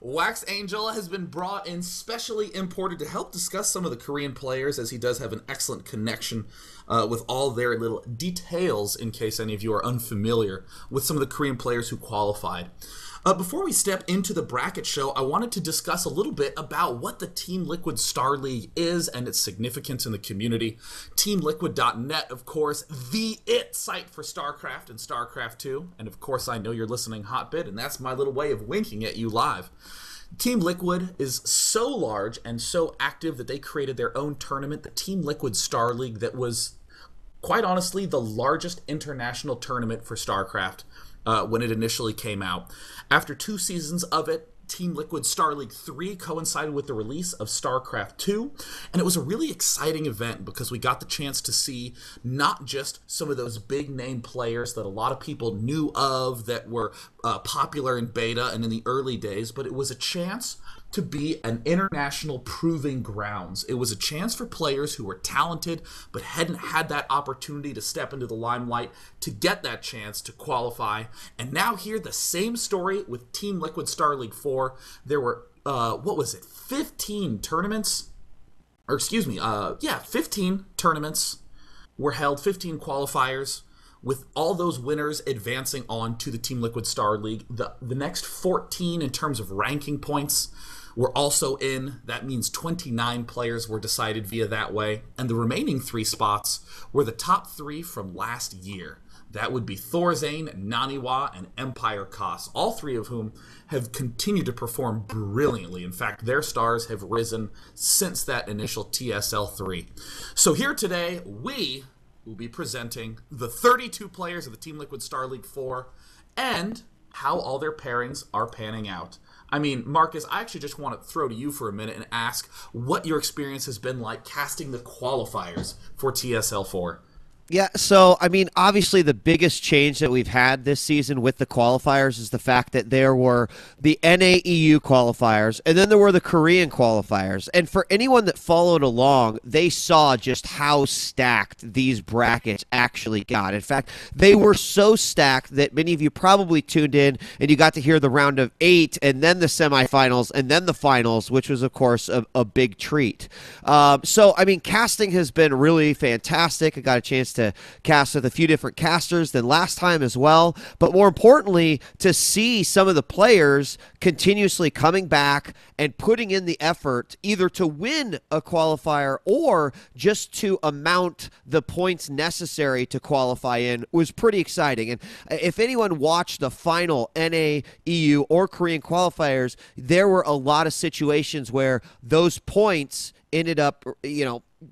WaxAngel has been brought in, specially imported to help discuss some of the Korean players, as he does have an excellent connection with all their little details, in case any of you are unfamiliar with some of the Korean players who qualified. Before we step into the bracket show, I wanted to discuss a little bit about what the Team Liquid Star League is and its significance in the community. TeamLiquid.net, of course, the it site for StarCraft and StarCraft 2. And of course, I know you're listening Hotbit, and that's my little way of winking at you live. Team Liquid is so large and so active that they created their own tournament, the Team Liquid Star League, that was, quite honestly, the largest international tournament for StarCraft when it initially came out. After 2 seasons of it, Team Liquid Star League 3 coincided with the release of StarCraft 2, and it was a really exciting event because we got the chance to see not just some of those big name players that a lot of people knew of that were popular in beta and in the early days, but it was a chance to be an international proving grounds. It was a chance for players who were talented but hadn't had that opportunity to step into the limelight to get that chance to qualify. And now here, the same story with Team Liquid Star League 4. There were, 15 tournaments? Or excuse me, 15 tournaments were held, 15 qualifiers, with all those winners advancing on to the Team Liquid Star League. The next 14 in terms of ranking points were also in. That means 29 players were decided via that way. And the remaining 3 spots were the top 3 from last year. That would be Thorzane, Naniwa, and Empire Koss, all 3 of whom have continued to perform brilliantly. In fact, their stars have risen since that initial TSL4. So here today, we will be presenting the 32 players of the Team Liquid Star League 4 and how all their pairings are panning out. I mean, Marcus, I actually just want to throw to you for a minute and ask what your experience has been like casting the qualifiers for TSL4. Yeah, so, I mean, obviously the biggest change that we've had this season with the qualifiers is the fact that there were the NAEU qualifiers, and then there were the Korean qualifiers. And for anyone that followed along, they saw just how stacked these brackets actually got. In fact, they were so stacked that many of you probably tuned in and you got to hear the round of 8 and then the semifinals and then the finals, which was, of course, a big treat. So, I mean, casting has been really fantastic. I got a chance to cast with a few different casters than last time as well, but more importantly, to see some of the players continuously coming back and putting in the effort either to win a qualifier or just to amount the points necessary to qualify in was pretty exciting. And if anyone watched the final NA, EU, or Korean qualifiers, there were a lot of situations where those points ended up,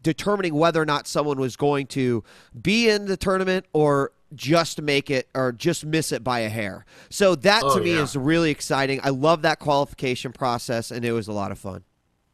determining whether or not someone was going to be in the tournament or just make it or just miss it by a hair. So that to me is really exciting. I love that qualification process, and it was a lot of fun.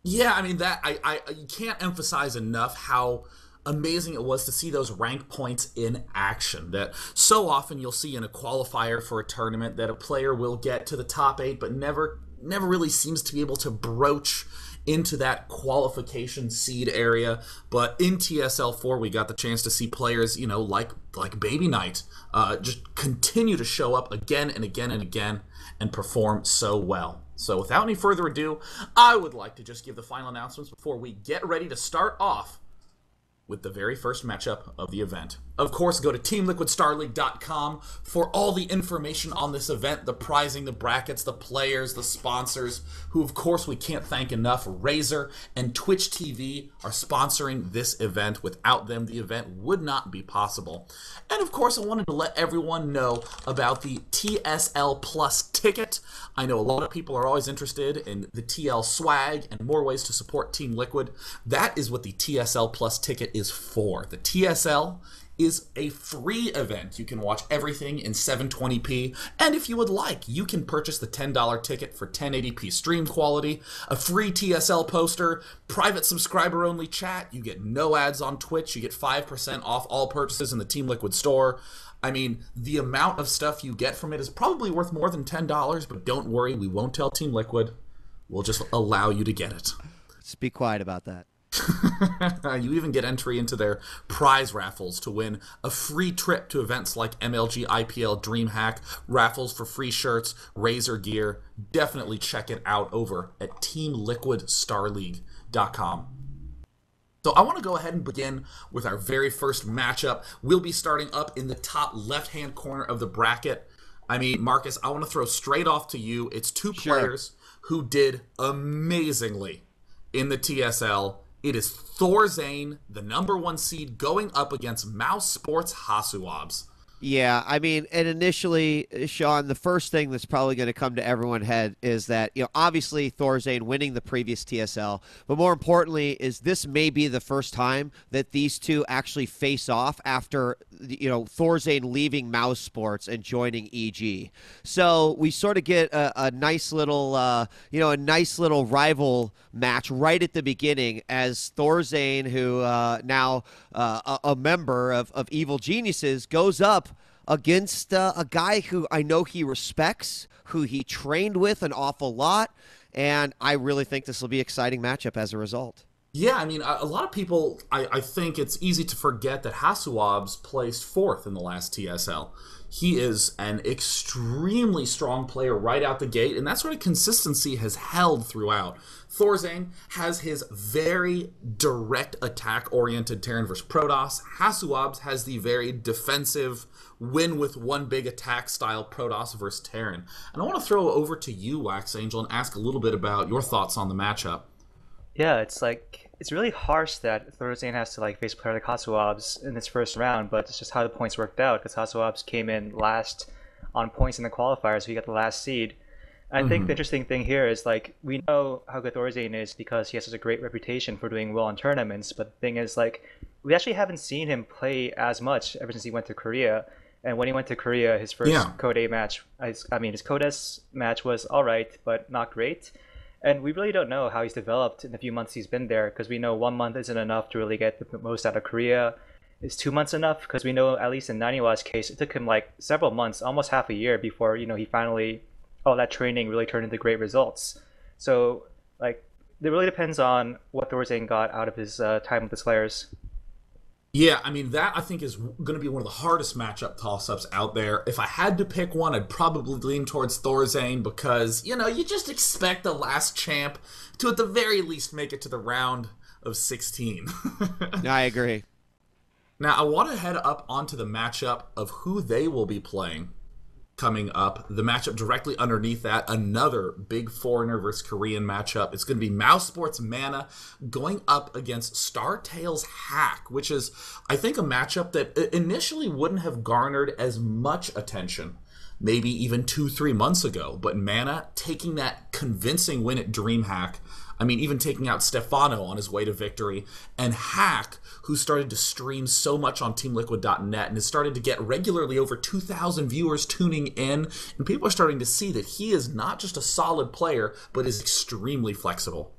Yeah, I mean, that I you can't emphasize enough how amazing it was to see those rank points in action. That so often you'll see in a qualifier for a tournament that a player will get to the top 8 but never really seems to be able to broach into that qualification seed area. But in TSL4, we got the chance to see players, like Baby Knight, just continue to show up again and again and again and perform so well. So without any further ado, I would like to just give the final announcements before we get ready to start off with the very first matchup of the event. Of course, go to TeamLiquidStarLeague.com for all the information on this event, the prizing, the brackets, the players, the sponsors, who of course we can't thank enough. Razer and Twitch TV are sponsoring this event. Without them, the event would not be possible. And of course, I wanted to let everyone know about the TSL Plus ticket. I know a lot of people are always interested in the TL swag and more ways to support Team Liquid. That is what the TSL Plus ticket is for. The TSL is a free event. You can watch everything in 720p, and if you would like, you can purchase the $10 ticket for 1080p stream quality, a free TSL poster, private subscriber-only chat, you get no ads on Twitch, you get 5% off all purchases in the Team Liquid store. I mean, the amount of stuff you get from it is probably worth more than $10, but don't worry, we won't tell Team Liquid. We'll just allow you to get it. Let's be quiet about that. You even get entry into their prize raffles to win a free trip to events like MLG, IPL, DreamHack, raffles for free shirts, Razer gear. Definitely check it out over at teamliquidstarleague.com. So I want to go ahead and begin with our very first matchup. We'll be starting up in the top left-hand corner of the bracket. I mean, Marcus, I want to throw straight off to you. It's two players who did amazingly in the TSL. It is Thorzane, the #1 seed, going up against Mouse Sports Hasuabs. Yeah, I mean, and initially, Sean, the first thing that's probably going to come to everyone's head is that, obviously Thorzane winning the previous TSL, but more importantly is this may be the first time that these two actually face off after, Thorzane leaving Mouse Sports and joining EG. So we sort of get a nice little, a nice little rival match right at the beginning as Thorzane, who now a member of Evil Geniuses, goes up against a guy who I know he respects, who he trained with an awful lot, and I really think this will be an exciting matchup as a result. Yeah, I mean, a lot of people, I think it's easy to forget that Hasuabs placed 4th in the last TSL. He is an extremely strong player right out the gate, and that sort of consistency has held throughout. Thorzane has his very direct attack-oriented Terran versus Protoss. Hasuabs has the very defensive, win with one big attack style Protoss versus Terran. And I want to throw it over to you, WaxAngel, and ask a little bit about your thoughts on the matchup. Yeah, it's really harsh that Thorzane has to face a player like Hasuabs in this first round, but it's just how the points worked out because Hasuabs came in last on points in the qualifiers, so he got the last seed. And I think the interesting thing here is we know how good Thorzane is because he has such a great reputation for doing well in tournaments, but the thing is we actually haven't seen him play as much ever since he went to Korea. And when he went to Korea, his first Code A match, his Code S match was alright, but not great. And we really don't know how he's developed in the few months he's been there because we know 1 month isn't enough to really get the most out of Korea. Is 2 months enough? Because we know, at least in Naniwa's case, it took him several months, almost half a year before, he finally, all that training really turned into great results. So, it really depends on what Thorzane got out of his time with the Slayers. Yeah, I mean, that I think is going to be one of the hardest matchup toss-ups out there. If I had to pick one, I'd probably lean towards Thorzane because, you just expect the last champ to at the very least make it to the round of 16. I agree. Now, I want to head up onto the matchup of who they will be playing coming up. The matchup directly underneath that, another big foreigner versus Korean matchup. It's going to be Mouse Sports Mana going up against StarTale's Hack, which is, I think, a matchup that initially wouldn't have garnered as much attention, maybe even 2-3 months ago. But Mana taking that convincing win at DreamHack, I mean, even taking out Stefano on his way to victory, and Hack, who started to stream so much on TeamLiquid.net and has started to get regularly over 2,000 viewers tuning in, and people are starting to see that he is not just a solid player, but is extremely flexible.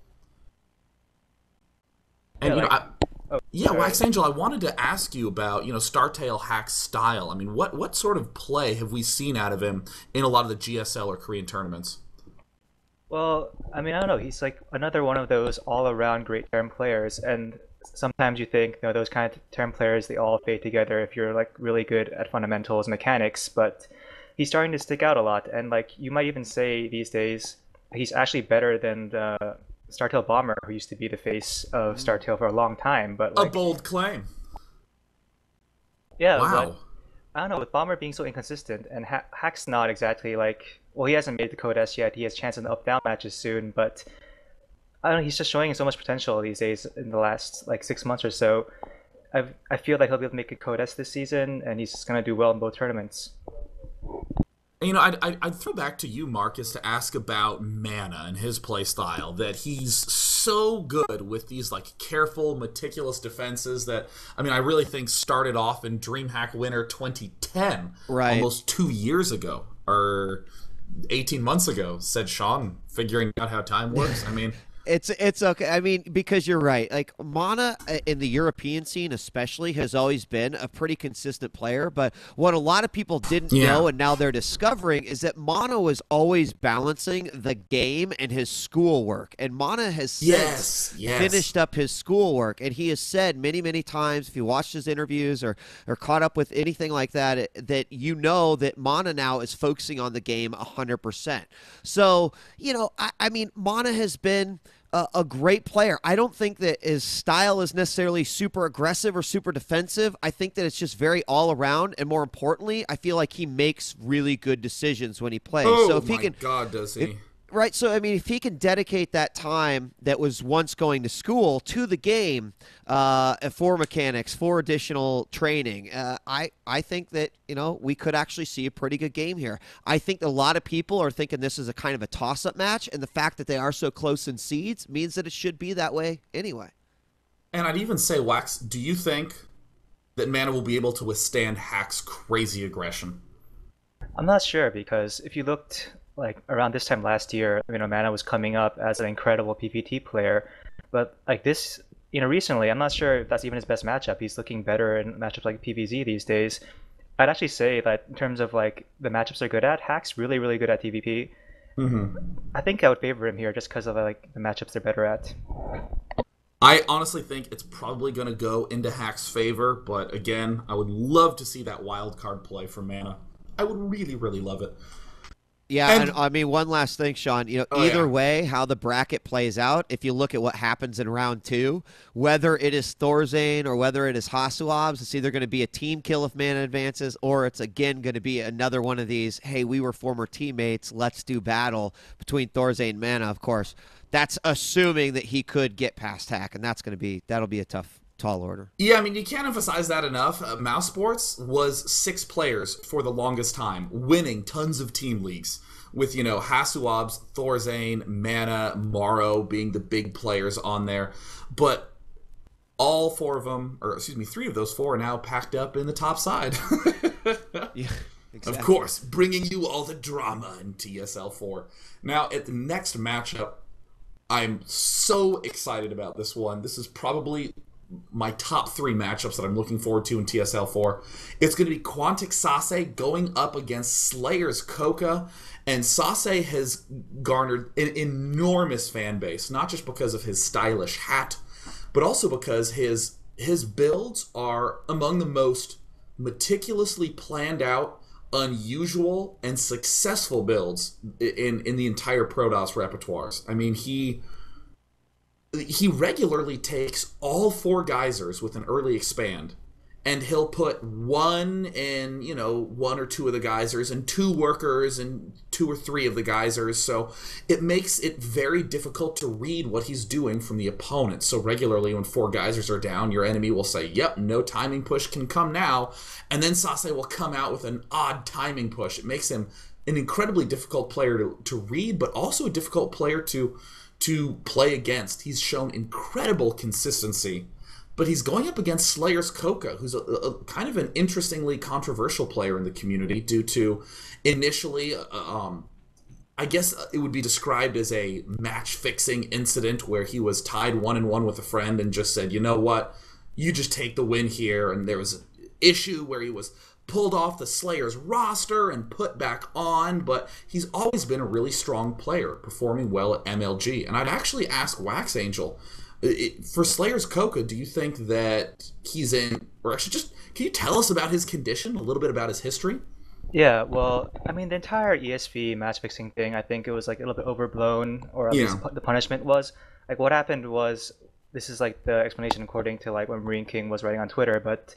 And, WaxAngel, I wanted to ask you about, StarTale Hack's style. I mean, what sort of play have we seen out of him in a lot of the GSL or Korean tournaments? Well, I mean, I don't know. He's another one of those all-around great Terran players, and sometimes you think, those kind of Terran players, they all fade together if you're really good at fundamentals, mechanics, but he's starting to stick out a lot, and you might even say these days he's actually better than the StarTale Bomber, who used to be the face of StarTale for a long time. But a bold claim. Yeah, wow. But I don't know, with Bomber being so inconsistent, and Hack's not exactly well, he hasn't made the Code S yet. He has chance in the up-down matches soon, but I don't know, he's just showing so much potential these days in the last 6 months or so. I feel like he'll be able to make a Code S this season, and he's just going to do well in both tournaments. I'd throw back to you, Marcus, to ask about Mana and his play style, that he's so good with these careful, meticulous defenses that, I mean, I really think started off in DreamHack Winter 2010, almost 2 years ago, or 18 months ago, said Sean, figuring out how time works. I mean, It's okay. I mean, because you're right. Like Mana in the European scene, especially, has always been a pretty consistent player. But what a lot of people didn't Yeah. know, and now they're discovering, is that Mana was always balancing the game and his schoolwork. And Mana has since Yes. Yes. finished up his schoolwork, and he has said many, many times, if you watched his interviews or caught up with anything like that, that you know that Mana now is focusing on the game 100%. So I mean, Mana has been a great player. I don't think that his style is necessarily super aggressive or super defensive. I think that it's just very all around, and more importantly, I feel like he makes really good decisions when he plays. So Oh if he my can, God, does if, he? right? So I mean, if he can dedicate that time that was once going to school to the game, for mechanics, for additional training, I think that we could actually see a pretty good game here. I think a lot of people are thinking this is a kind of a toss-up match, and the fact that they are so close in seeds means that it should be that way anyway. And I'd even say, Wax, do you think that Mana will be able to withstand Hack's crazy aggression? I'm not sure because if you looked like around this time last year, Mana was coming up as an incredible PPT player, but like this, recently, I'm not sure if that's even his best matchup. He's looking better in matchups like PvZ these days. I'd actually say that in terms of like the matchups they're good at, Hack's really, really good at TVP. I think I would favor him here just because of like the matchups they're better at. I honestly think it's probably going to go into Hack's favor, but again, I would love to see that wild card play for Mana. I would really, really love it. Yeah, and And I mean one last thing, Sean. oh Either yeah, way, how the bracket plays out, if you look at what happens in round two, whether it is Thorzane or whether it is Hasuabs, it's either going to be a team kill if Mana advances, or it's again going to be another one of these, hey, we were former teammates, let's do battle between Thorzane and Mana, of course. That's assuming that he could get past Hack, and that'll be a tall order. yeah. I mean, you can't emphasize that enough. Mouse Sports was 6 players for the longest time, winning tons of team leagues. With Hasuabs, Thorzane, Mana, Morrow being the big players on there, but all 4 of them, or excuse me, 3 of those 4 are now packed up in the top side. Yeah, Of exactly. course, bringing you all the drama in TSL4. Now, at the next matchup, I'm so excited about this one. This is probably my top 3 matchups that I'm looking forward to in TSL4. It's going to be Quantic Sase going up against Slayer's Coca, and Sase has garnered an enormous fan base, not just because of his stylish hat, but also because his builds are among the most meticulously planned out, unusual, and successful builds in the entire Protoss repertoires. I mean, he regularly takes all 4 geysers with an early expand, and he'll put one in, 1 or 2 of the geysers, and 2 workers and 2 or 3 of the geysers. So it makes it very difficult to read what he's doing from the opponent. So regularly when 4 geysers are down, your enemy will say, yep, no timing push can come now. And then Sase will come out with an odd timing push. It makes him an incredibly difficult player to read, but also a difficult player to play against. He's shown incredible consistency, but he's going up against Slayer's Coca, who's a kind of an interestingly controversial player in the community due to initially, I guess it would be described as a match-fixing incident where he was tied 1-1 with a friend and just said, you know what, you just take the win here. And there was an issue where he was pulled off the Slayer's roster and put back on, but he's always been a really strong player, performing well at MLG. And I'd actually ask WaxAngel, for Slayer's Coca, do you think that he's in, or actually just, can you tell us about his condition, a little bit about his history? Yeah, well, I mean, the entire ESV match fixing thing, I think it was like a little bit overblown, or at least Yeah. the punishment was. Like, what happened was, this is like the explanation according to like what Marine King was writing on Twitter, but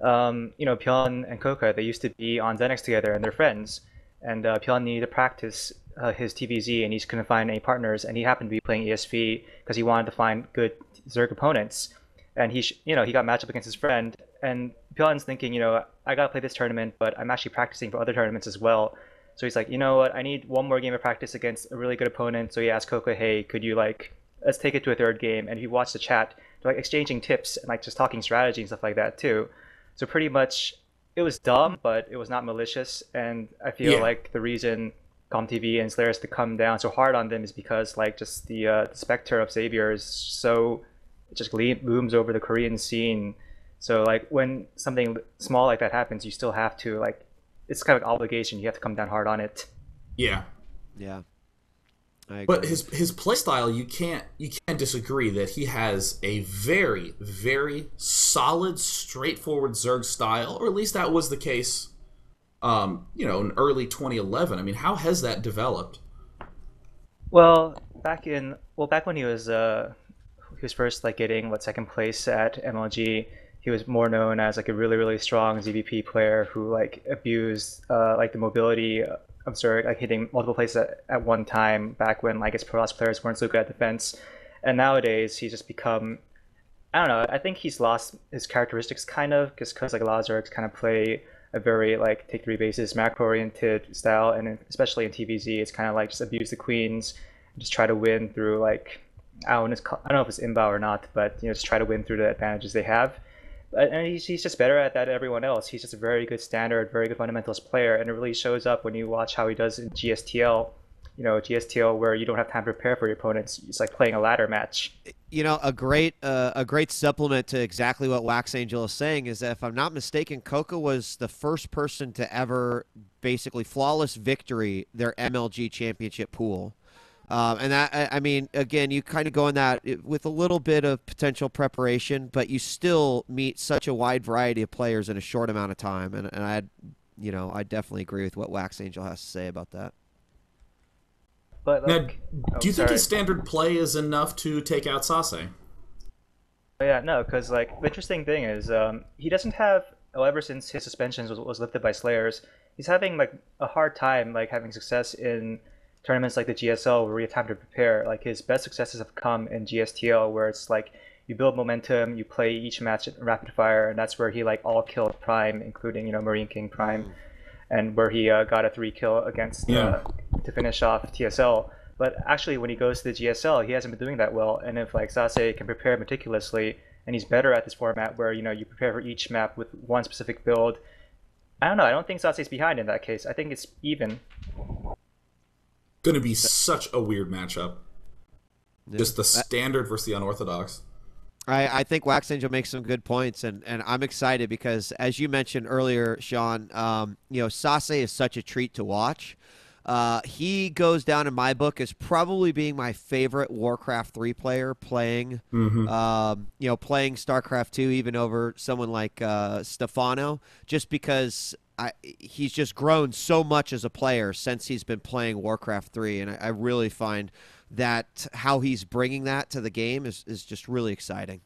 Pyeon and Koka, they used to be on Xenex together and they're friends. And Pyeon needed to practice his TVZ and he couldn't find any partners. And he happened to be playing ESV because he wanted to find good Zerg opponents. And he got matched up against his friend. And Pyeon's thinking, I gotta play this tournament, but I'm actually practicing for other tournaments as well. So he's like, you know what, I need one more game of practice against a really good opponent. So he asked Koka, hey, could you let's take it to a third game. And if you watch the chat, they're exchanging tips and just talking strategy and stuff like that too. So pretty much it was dumb, but it was not malicious. And I feel Yeah. like the reason ComTV and Slayers to come down so hard on them is because like just the specter of Xavier is so it just looms over the Korean scene. So like when something small like that happens, you still have to like it's kind of an obligation. You have to come down hard on it. Yeah. Yeah. But his play style, you can't disagree that he has a very, very solid, straightforward Zerg style, or at least that was the case, in early 2011. I mean, how has that developed? Well, back when he was first like getting second place at MLG, he was more known as like a really really strong ZVP player who like abused like the mobility of Zerg, like hitting multiple places at one time. Back when like his Protoss players weren't so good at defense, and nowadays he's just become I don't know. I think he's lost his characteristics kind of just because like a lot of Zergs kind of play a very like take three bases macro oriented style, and especially in TVZ, it's kind of like just abuse the queens, and just try to win through like I don't know if it's inbow or not, but just try to win through the advantages they have. And he's just better at that than everyone else. He's just a very good standard, very good fundamentals player, and it really shows up when you watch how he does in GSTL. GSTL where you don't have time to prepare for your opponents. It's like playing a ladder match. A great supplement to exactly what WaxAngel is saying is that if I'm not mistaken, Coca was the first person to ever basically flawless victory their MLG championship pool. And that, I mean, again, you kind of go in that with a little bit of potential preparation, but you still meet such a wide variety of players in a short amount of time. And I definitely agree with what WaxAngel has to say about that. But like, now, do you think his standard play is enough to take out Sase? Yeah, no, because like the interesting thing is he doesn't have. Well, ever since his suspensions was lifted by Slayers, he's having like a hard time like having success in tournaments like the GSL where we have time to prepare. Like his best successes have come in GSTL where it's like you build momentum, you play each match at rapid fire, and that's where he like all killed Prime, including Marine King Prime, and where he got a 3-kill against to finish off TSL. But actually, when he goes to the GSL, he hasn't been doing that well. And if like Sase can prepare meticulously, and he's better at this format where you prepare for each map with one specific build, I don't know. I don't think Sase's behind in that case. I think it's even. Going to be such a weird matchup. Just the standard versus the unorthodox. I think WaxAngel makes some good points, and I'm excited because, as you mentioned earlier, Sean, Sase is such a treat to watch. He goes down in my book as probably being my favorite Warcraft 3 player playing, playing StarCraft 2 even over someone like Stefano, just because he's just grown so much as a player since he's been playing Warcraft 3, and I really find that how he's bringing that to the game is just really exciting.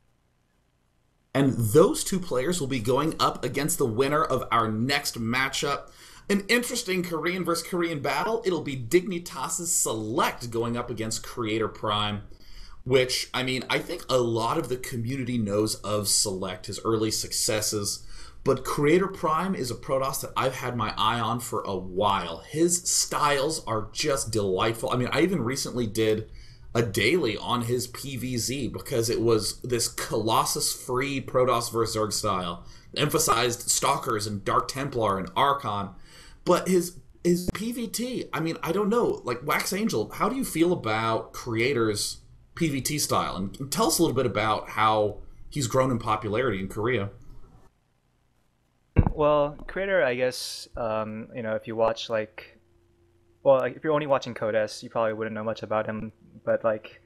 And those two players will be going up against the winner of our next matchup. An interesting Korean versus Korean battle. It'll be Dignitas' Select going up against Creator Prime, which, I mean, I think a lot of the community knows of Select, his early successes. But Creator Prime is a Protoss that I've had my eye on for a while. His styles are just delightful. I mean, I even recently did a daily on his PVZ because it was this Colossus-free Protoss vs. Zerg style. Emphasized Stalkers and Dark Templar and Archon. But his PVT, I mean, I don't know. Like, WaxAngel, how do you feel about Creator's PVT style? And tell us a little bit about how he's grown in popularity in Korea. Well, Creator, I guess, if you watch if you're only watching Codes, you probably wouldn't know much about him. But like,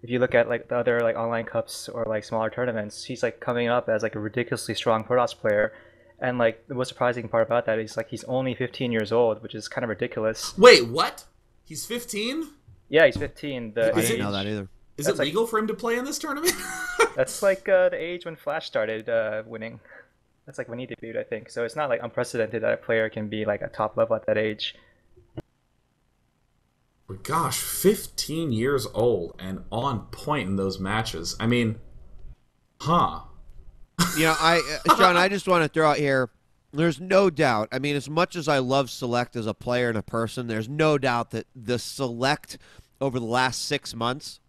if you look at like the other like online cups or like smaller tournaments, he's like coming up as like a ridiculously strong Protoss player. And like the most surprising part about that is like he's only 15 years old, which is kind of ridiculous. Wait, what? He's 15? Yeah, he's 15. I didn't know that either. Is it legal for him to play in this tournament? That's like the age when Flash started winning. That's like when he debuted, I think. So it's not like unprecedented that a player can be like a top level at that age. But gosh, 15 years old and on point in those matches. I mean, huh. Sean, I just want to throw out here, there's no doubt. I mean, as much as I love Select as a player and a person, there's no doubt that the Select over the last 6 months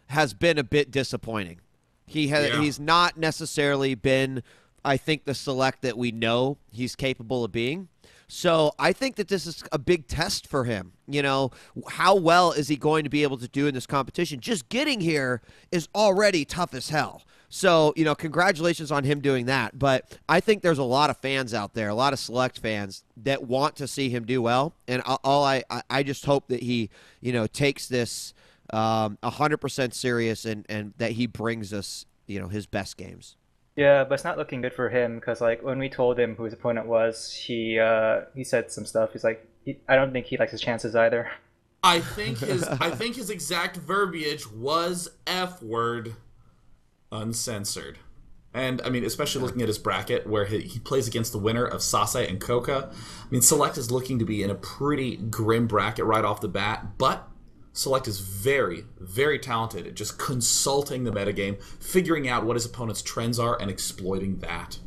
has been a bit disappointing. He's not necessarily been, I think, the Select that we know he's capable of being. So I think that this is a big test for him. You know, how well is he going to be able to do in this competition? Just getting here is already tough as hell. So, you know, congratulations on him doing that. But I think there's a lot of fans out there, a lot of select fans that want to see him do well. And I just hope that he, you know, takes this 100% serious and that he brings us, you know, his best games. Yeah, but it's not looking good for him because like when we told him who his opponent was, he said some stuff. He's like, I don't think he likes his chances either. I think his exact verbiage was F word, uncensored. And I mean, especially looking at his bracket where he plays against the winner of Sase and Koka. I mean, Select is looking to be in a pretty grim bracket right off the bat, but Select is very, very talented at just consulting the metagame, figuring out what his opponent's trends are, and exploiting that.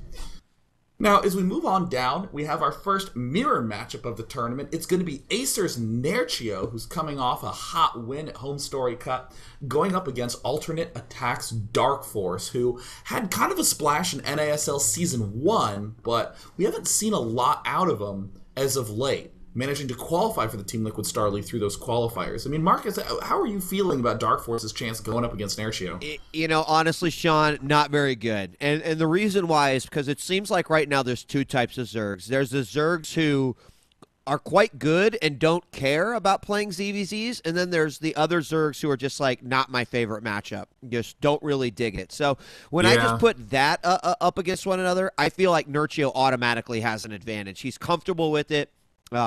Now, as we move on down, we have our first mirror matchup of the tournament. It's going to be Acer's Nerchio, who's coming off a hot win at Home Story Cup, going up against Alternate Attack's Dark Force, who had kind of a splash in NASL Season 1, but we haven't seen a lot out of him as of late, managing to qualify for the Team Liquid Star League through those qualifiers. I mean, Marcus, how are you feeling about Dark Force's chance going up against Nerchio? You know, honestly, Sean, not very good. And the reason why is because it seems like right now there's two types of Zergs. There's the Zergs who are quite good and don't care about playing ZVZs, and then there's the other Zergs who are just like, not my favorite matchup. Just don't really dig it. So when I just put that up against one another, I feel like Nerchio automatically has an advantage. He's comfortable with it.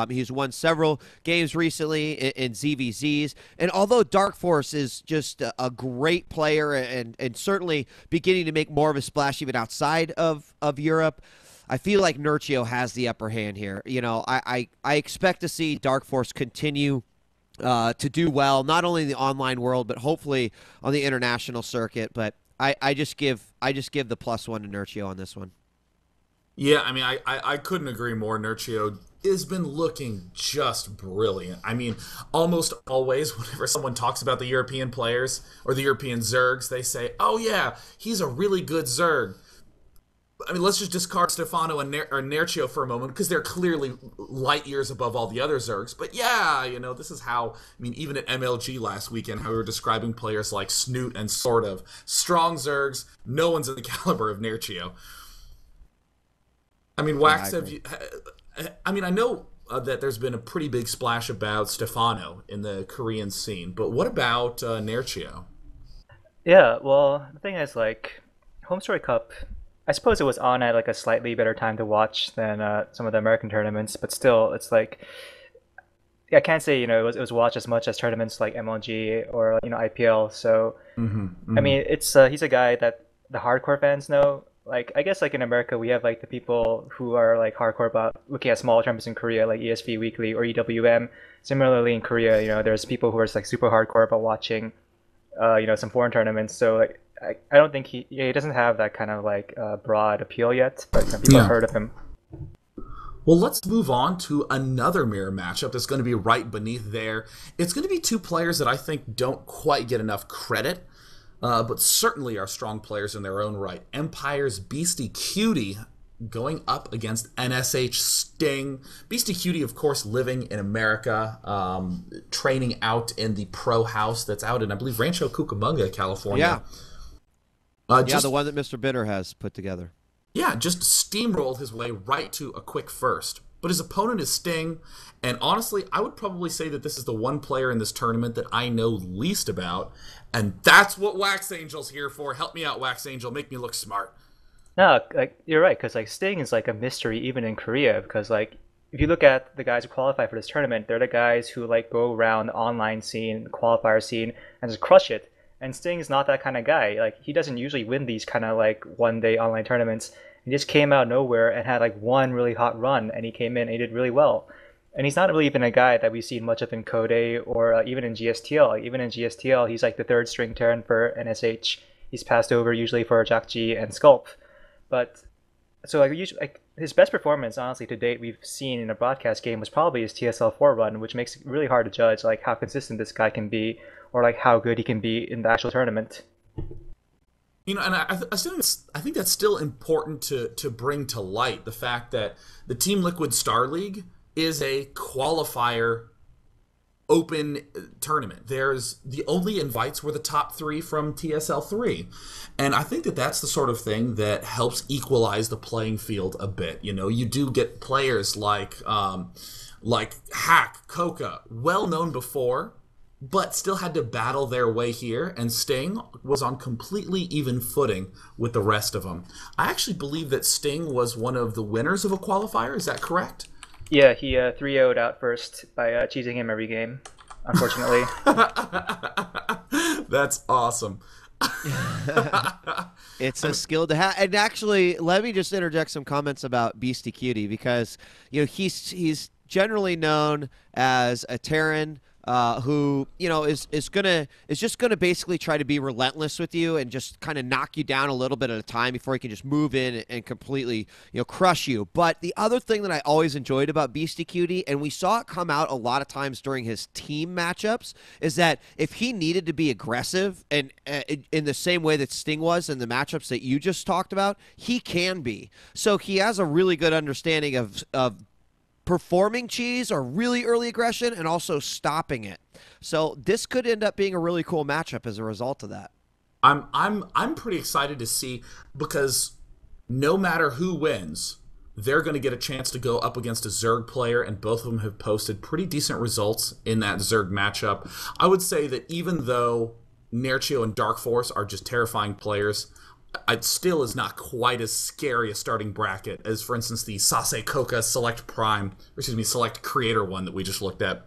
He's won several games recently in ZVZs. And although Dark Force is just a great player and certainly beginning to make more of a splash even outside of Europe, I feel like Nerchio has the upper hand here. You know, I expect to see Dark Force continue to do well, not only in the online world, but hopefully on the international circuit. But I just give the +1 to Nerchio on this one. Yeah, I mean, I couldn't agree more. Nerchio has been looking just brilliant. I mean, almost always whenever someone talks about the European players or the European Zergs, they say, oh yeah, he's a really good Zerg. I mean, let's just discard Stefano and Nerchio for a moment because they're clearly light years above all the other Zergs. But yeah, you know, this is how, I mean, even at MLG last weekend, how we were describing players like Snoot and Sort of. Strong Zergs, no one's in the caliber of Nerchio. I mean, Wax, I know that there's been a pretty big splash about Stefano in the Korean scene, but what about Nerchio? Yeah, well, the thing is, like, Home Story Cup, I suppose it was on at like a slightly better time to watch than some of the American tournaments, but still, it's like I can't say it was watched as much as tournaments like MLG or IPL. So I mean, it's he's a guy that the hardcore fans know. Like I guess like in America we have like the people who are like hardcore about looking at small tournaments in Korea like ESV Weekly or EWM. Similarly in Korea, there's people who are like super hardcore about watching some foreign tournaments. So like I don't think he doesn't have that kind of like broad appeal yet, but some people have heard of him. Well, let's move on to another mirror matchup that's going to be right beneath there. It's going to be two players that I think don't quite get enough credit, but certainly are strong players in their own right. Empire's Beastie Cutie going up against NSH Sting. Beastie Cutie, of course, living in America, training out in the pro house that's out in, I believe, Rancho Cucamonga, California. Yeah, the one that Mr. Bitter has put together. Yeah, just steamrolled his way right to a quick first. But his opponent is Sting, and honestly, I would probably say that this is the one player in this tournament that I know least about, and that's what WaxAngel's here for. Help me out, WaxAngel. Make me look smart. No, like you're right, because like Sting is like a mystery even in Korea, because like if you look at the guys who qualify for this tournament, they're the guys who like go around the online scene, the qualifier scene, and just crush it. And Sting is not that kind of guy. Like he doesn't usually win these kind of like one-day online tournaments. He just came out of nowhere and had like one really hot run, and he came in and he did really well. And he's not really even a guy that we've seen much of in Code or even in GSTL. Like, even in GSTL, he's like the third string Terran for NSH. He's passed over usually for Jakji and Sculp. But so like usually, like his best performance, honestly, to date we've seen in a broadcast game was probably his TSL4 run, which makes it really hard to judge like how consistent this guy can be or like how good he can be in the actual tournament. You know, and I think that's still important to bring to light the fact that the Team Liquid Star League is a qualifier open tournament. There's the only invites were the top 3 from TSL3. And I think that that's the sort of thing that helps equalize the playing field a bit. You know, you do get players like Hack, Coca, well known before, but still had to battle their way here, and Sting was on completely even footing with the rest of them. I actually believe that Sting was one of the winners of a qualifier. Is that correct? Yeah, he 3-0'd out first by cheesing him every game, unfortunately. That's awesome. It's a skill to have. And actually, let me just interject some comments about Beastie Cutie, because he's generally known as a Terran who is just gonna basically try to be relentless with you and just kind of knock you down a little bit at a time before he can just move in and completely crush you. But the other thing that I always enjoyed about Beastie Cutie, and we saw it come out a lot of times during his team matchups, is that if he needed to be aggressive and in the same way that Sting was in the matchups that you just talked about, he can be. So he has a really good understanding of performing cheese or really early aggression and also stopping it. So this could end up being a really cool matchup as a result of that. I'm pretty excited to see, because no matter who wins, they're going to get a chance to go up against a Zerg player, and both of them have posted pretty decent results in that Zerg matchup. I would say that even though Nerchio and Dark Force are just terrifying players, it still is not quite as scary a starting bracket as, for instance, the Sase Coca Select Prime, or excuse me, Select Creator one that we just looked at.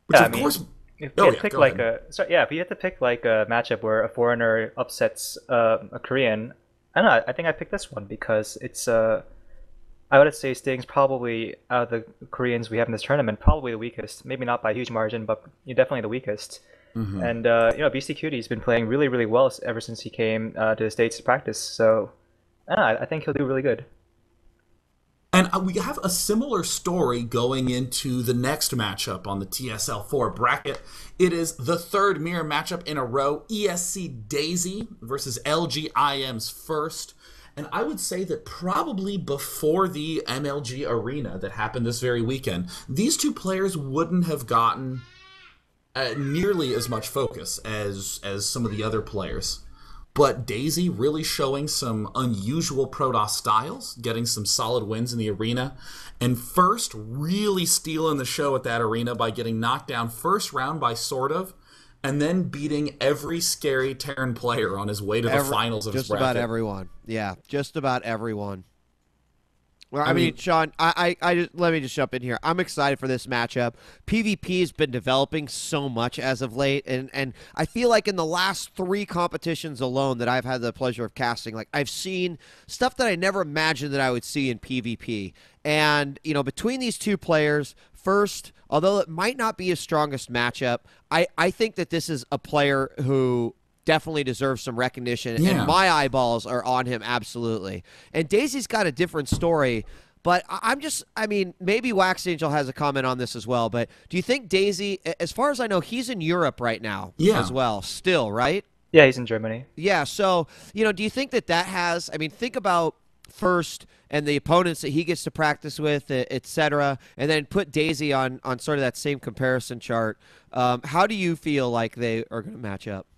Which, yeah, of course, if you had to pick if you had to pick like a matchup where a foreigner upsets a Korean, I don't know. I think I picked this one because it's I would say Sting's probably out of the Koreans we have in this tournament probably the weakest. Maybe not by a huge margin, but definitely the weakest. Mm-hmm. And BC Cutie's been playing really, really well ever since he came to the States to practice. So I think he'll do really good. And we have a similar story going into the next matchup on the TSL4 bracket. It is the third mirror matchup in a row, ESC Daisy versus LGIM's First. And I would say that probably before the MLG Arena that happened this very weekend, these two players wouldn't have gotten nearly as much focus as some of the other players. But Daisy really showing some unusual Protoss styles, getting some solid wins in the arena, and First really stealing the show at that arena by getting knocked down first round by Sort of, and then beating every scary Terran player on his way to the finals of his bracket. Just about everyone. Yeah, just about everyone. Well, I mean, Sean, I just, let me just jump in here. I'm excited for this matchup. PvP has been developing so much as of late, and I feel like in the last 3 competitions alone that I've had the pleasure of casting, like I've seen stuff that I never imagined that I would see in PvP. And, between these two players, First, although it might not be his strongest matchup, I think that this is a player who definitely deserves some recognition, and my eyeballs are on him absolutely. And Daisy's got a different story, but maybe WaxAngel has a comment on this as well, but do you think Daisy, as far as I know, he's in Europe right now as well, still, right? Yeah, he's in Germany. Yeah, so, do you think that has, think about First and the opponents that he gets to practice with, etc., and then put Daisy on sort of that same comparison chart. How do you feel like they are going to match up?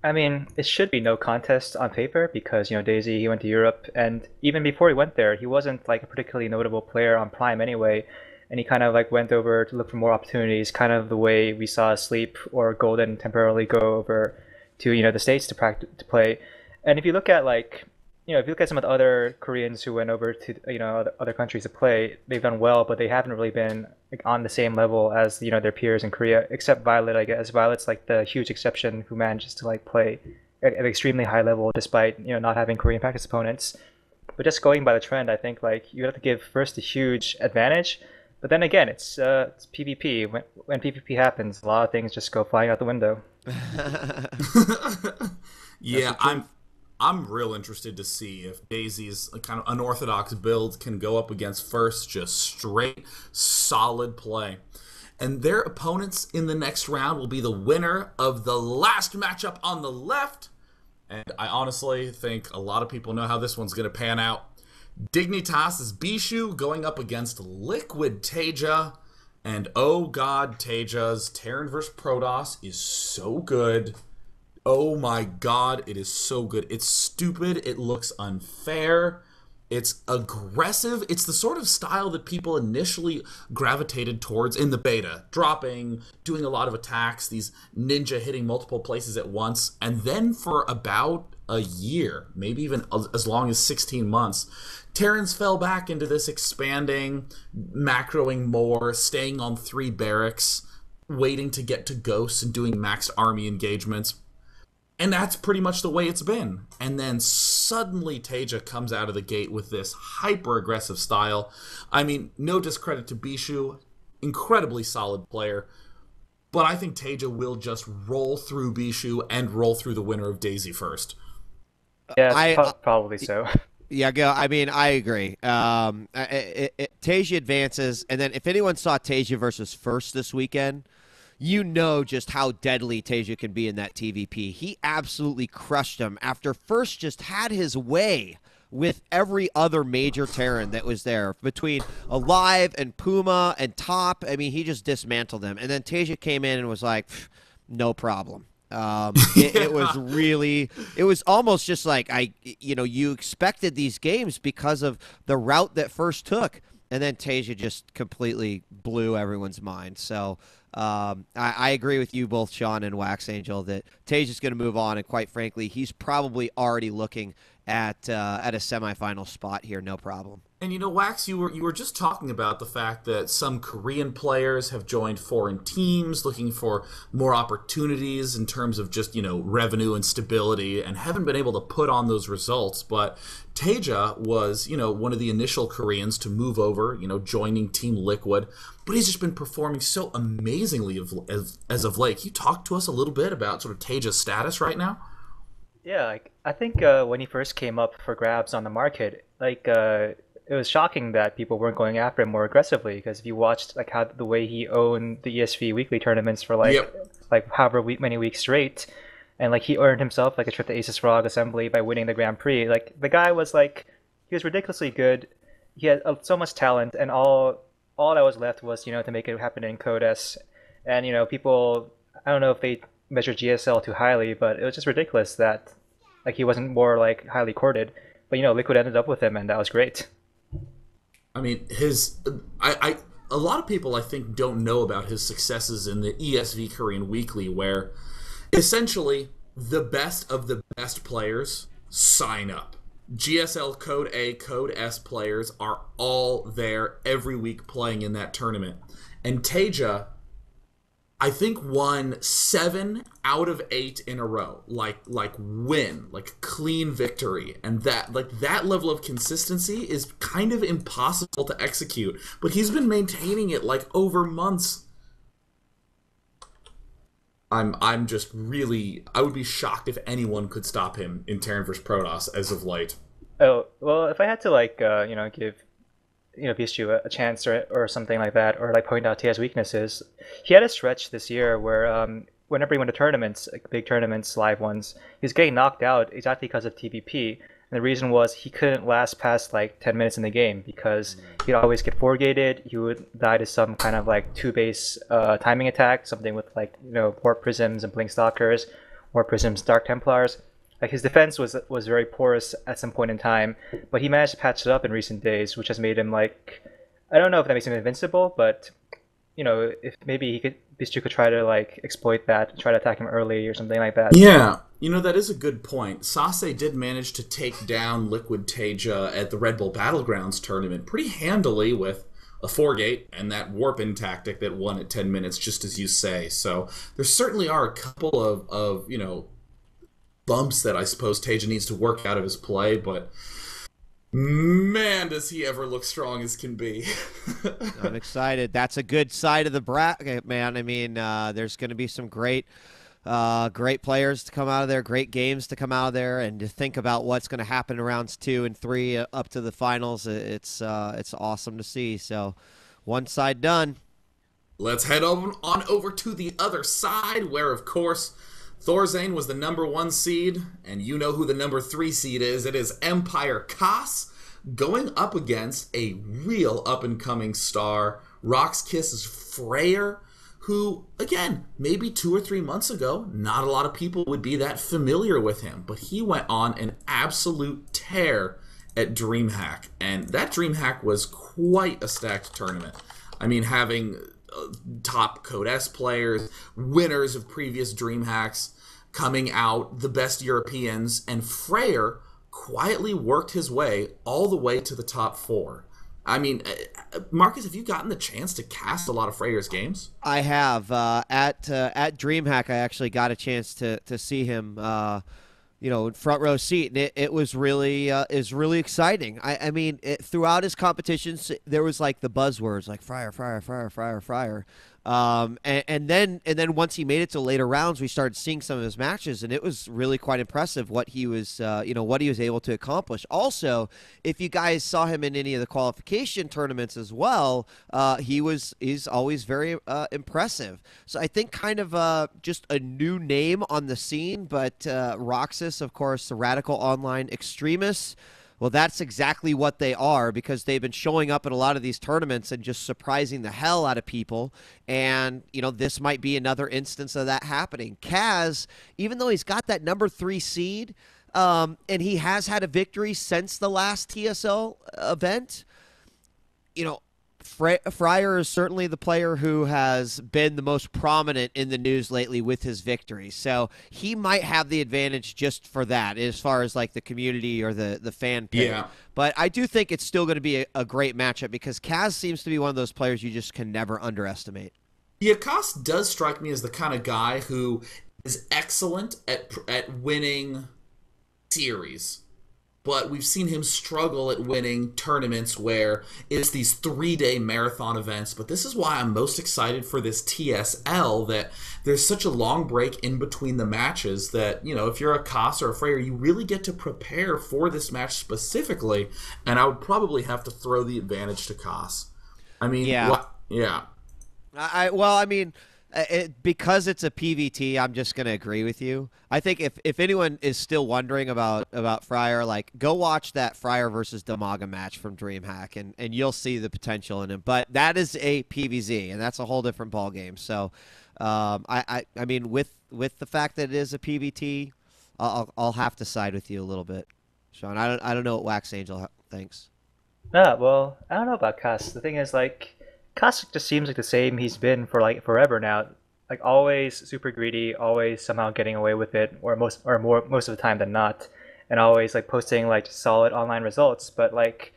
It should be no contest on paper because, Daisy, he went to Europe, and even before he went there, he wasn't like a particularly notable player on Prime anyway, and he kind of like went over to look for more opportunities, kind of the way we saw Sleep or Golden temporarily go over to, the States to play. And if you look at if you look at some of the other Koreans who went over to other countries to play, they've done well, but they haven't really been on the same level as their peers in Korea, except Violet, I guess. Violet's like the huge exception who manages to play at an extremely high level despite not having Korean practice opponents. But just going by the trend, I think you have to give First a huge advantage. But then again, it's PvP. When PvP happens, a lot of things just go flying out the window. Yeah, I'm real interested to see if Daisy's kind of unorthodox build can go up against First, just straight, solid play. And their opponents in the next round will be the winner of the last matchup on the left And I honestly think a lot of people know how this one's going to pan out. Dignitas's Bishu going up against Liquid Teja. And oh god, Teja's Terran vs. Protoss is so good. Oh my god, it is so good. It's stupid. It looks unfair. It's aggressive. It's the sort of style that people initially gravitated towards in the beta. Dropping, doing a lot of attacks, these ninja hitting multiple places at once. And then for about a year, maybe even as long as 16 months, Terrans fell back into this expanding, macroing more, staying on 3 barracks, waiting to get to ghosts and doing maxed army engagements. And that's pretty much the way it's been. And then suddenly Teja comes out of the gate with this hyper-aggressive style. I mean, no discredit to Bishu. Incredibly solid player. But I think Teja will just roll through Bishu and roll through the winner of Daisy first. Yeah, probably so. Yeah, I mean, I agree. Teja advances, and then if anyone saw Teja versus First this weekend, you know just how deadly Teja can be in that TVP. He absolutely crushed him after First just had his way with every other major Terran that was there. Between Alive and Puma and Top, I mean, he just dismantled them. And then Teja came in and was like, no problem. It was really, it was almost just like, you expected these games because of the route that First took. And then Teja just completely blew everyone's mind. So I agree with you both, Sean and WaxAngel, that Teja's going to move on. And quite frankly, he's probably already looking at a semifinal spot here, no problem. And you know, Wax, you were just talking about the fact that some Korean players have joined foreign teams looking for more opportunities in terms of just, revenue and stability, and haven't been able to put on those results. But Teja was, one of the initial Koreans to move over, joining Team Liquid. But he's just been performing so amazingly as of late. Can you talk to us a little bit about sort of Teja's status right now? Yeah, I think when he first came up for grabs on the market, it was shocking that people weren't going after him more aggressively. Because if you watched how the way he owned the ESV weekly tournaments for however many weeks straight, and he earned himself a trip to Aces Frog Assembly by winning the Grand Prix. The guy was he was ridiculously good. He had so much talent, and all that was left was to make it happen in Code S. And people, I don't know if they measure GSL too highly, but it was just ridiculous that he wasn't more highly courted. But Liquid ended up with him, and that was great. I mean, a lot of people I think don't know about his successes in the ESV Korean Weekly, where essentially the best of the best players sign up. GSL Code A, Code S players are all there every week playing in that tournament. And Teja, I think, won 7 out of 8 in a row, clean victory, and that level of consistency is kind of impossible to execute. But he's been maintaining it over months. I'm just really, I would be shocked if anyone could stop him in Terran vs. Protoss as of late. Oh well, if I had to give Bishu a chance or something like that, or point out his weaknesses. He had a stretch this year where whenever he went to tournaments, big tournaments, live ones, he was getting knocked out exactly because of TVP. And the reason was he couldn't last past 10 minutes in the game because he'd always get 4-gated. He would die to some kind of 2-base timing attack, something with Warp Prisms and Blink Stalkers, Warp Prisms, Dark Templars. His defense was very porous at some point in time, but he managed to patch it up in recent days, which has made him I don't know if that makes him invincible, but if maybe Bishu could try to exploit that, try to attack him early or something like that. Yeah, that is a good point. Sase did manage to take down Liquid Teja at the Red Bull Battlegrounds tournament pretty handily with a 4-gate and that warp-in tactic that won at 10 minutes, just as you say. So there certainly are a couple of bumps that I suppose Teja needs to work out of his play, but man, does he ever look strong as can be. I'm excited. That's a good side of the bracket, man. I mean, there's going to be some great players to come out of there, great games to come out of there, and to think about what's going to happen in rounds 2 and 3 up to the finals. It's awesome to see. So one side done. Let's head on over to the other side, where, of course, Thorzane was the number 1 seed, and you know who the number 3 seed is. It is Empire Koss going up against a real up-and-coming star, Roxkiss's Freyr, who, again, maybe 2 or 3 months ago, not a lot of people would be that familiar with him, but he went on an absolute tear at DreamHack, and that DreamHack was quite a stacked tournament. I mean, having top Code S players, winners of previous DreamHacks coming out, the best Europeans, and Freyr quietly worked his way all the way to the top 4. I mean, Marcus, have you gotten the chance to cast a lot of Freyr's games? I have. At DreamHack, I actually got a chance to see him, in front row seat, and it was really exciting. I mean, throughout his competitions, there was like the buzzwords like Fryer, Fryer, Fryer, Fryer, Fryer. And then once he made it to later rounds, we started seeing some of his matches, and it was really quite impressive what he was able to accomplish. Also, if you guys saw him in any of the qualification tournaments as well, he's always very impressive. So I think kind of just a new name on the scene, but Roxas, of course, the radical online extremists. Well, that's exactly what they are, because they've been showing up at a lot of these tournaments and just surprising the hell out of people. And, this might be another instance of that happening. Kaz, even though he's got that number 3 seed, and he has had a victory since the last TSL event, Fryer is certainly the player who has been the most prominent in the news lately with his victory. So he might have the advantage just for that, as far as like the community or the fan pick. Yeah. But I do think it's still going to be a great matchup, because Kaz seems to be one of those players you just can never underestimate. Yeah, Koss does strike me as the kind of guy who is excellent at winning series. But we've seen him struggle at winning tournaments where it's these 3-day marathon events. But this is why I'm most excited for this TSL, that there's such a long break in between the matches that, if you're a Koss or a Freyr, you really get to prepare for this match specifically. And I would probably have to throw the advantage to Koss. I mean, yeah. Yeah. Because it's a PVT, I'm just going to agree with you. I think if anyone is still wondering about Fryer, like, go watch that Fryer versus Damaga match from DreamHack, and you'll see the potential in him. But that is a PVZ, and that's a whole different ball game. So, I mean, with the fact that it is a PVT, I'll have to side with you a little bit, Sean. I don't know what WaxAngel thinks. Well, I don't know about Cuss. The thing is, like, Cuss just seems like the same he's been for like forever now. Like, always super greedy, always somehow getting away with it, or most of the time than not, and always like posting like solid online results. But like,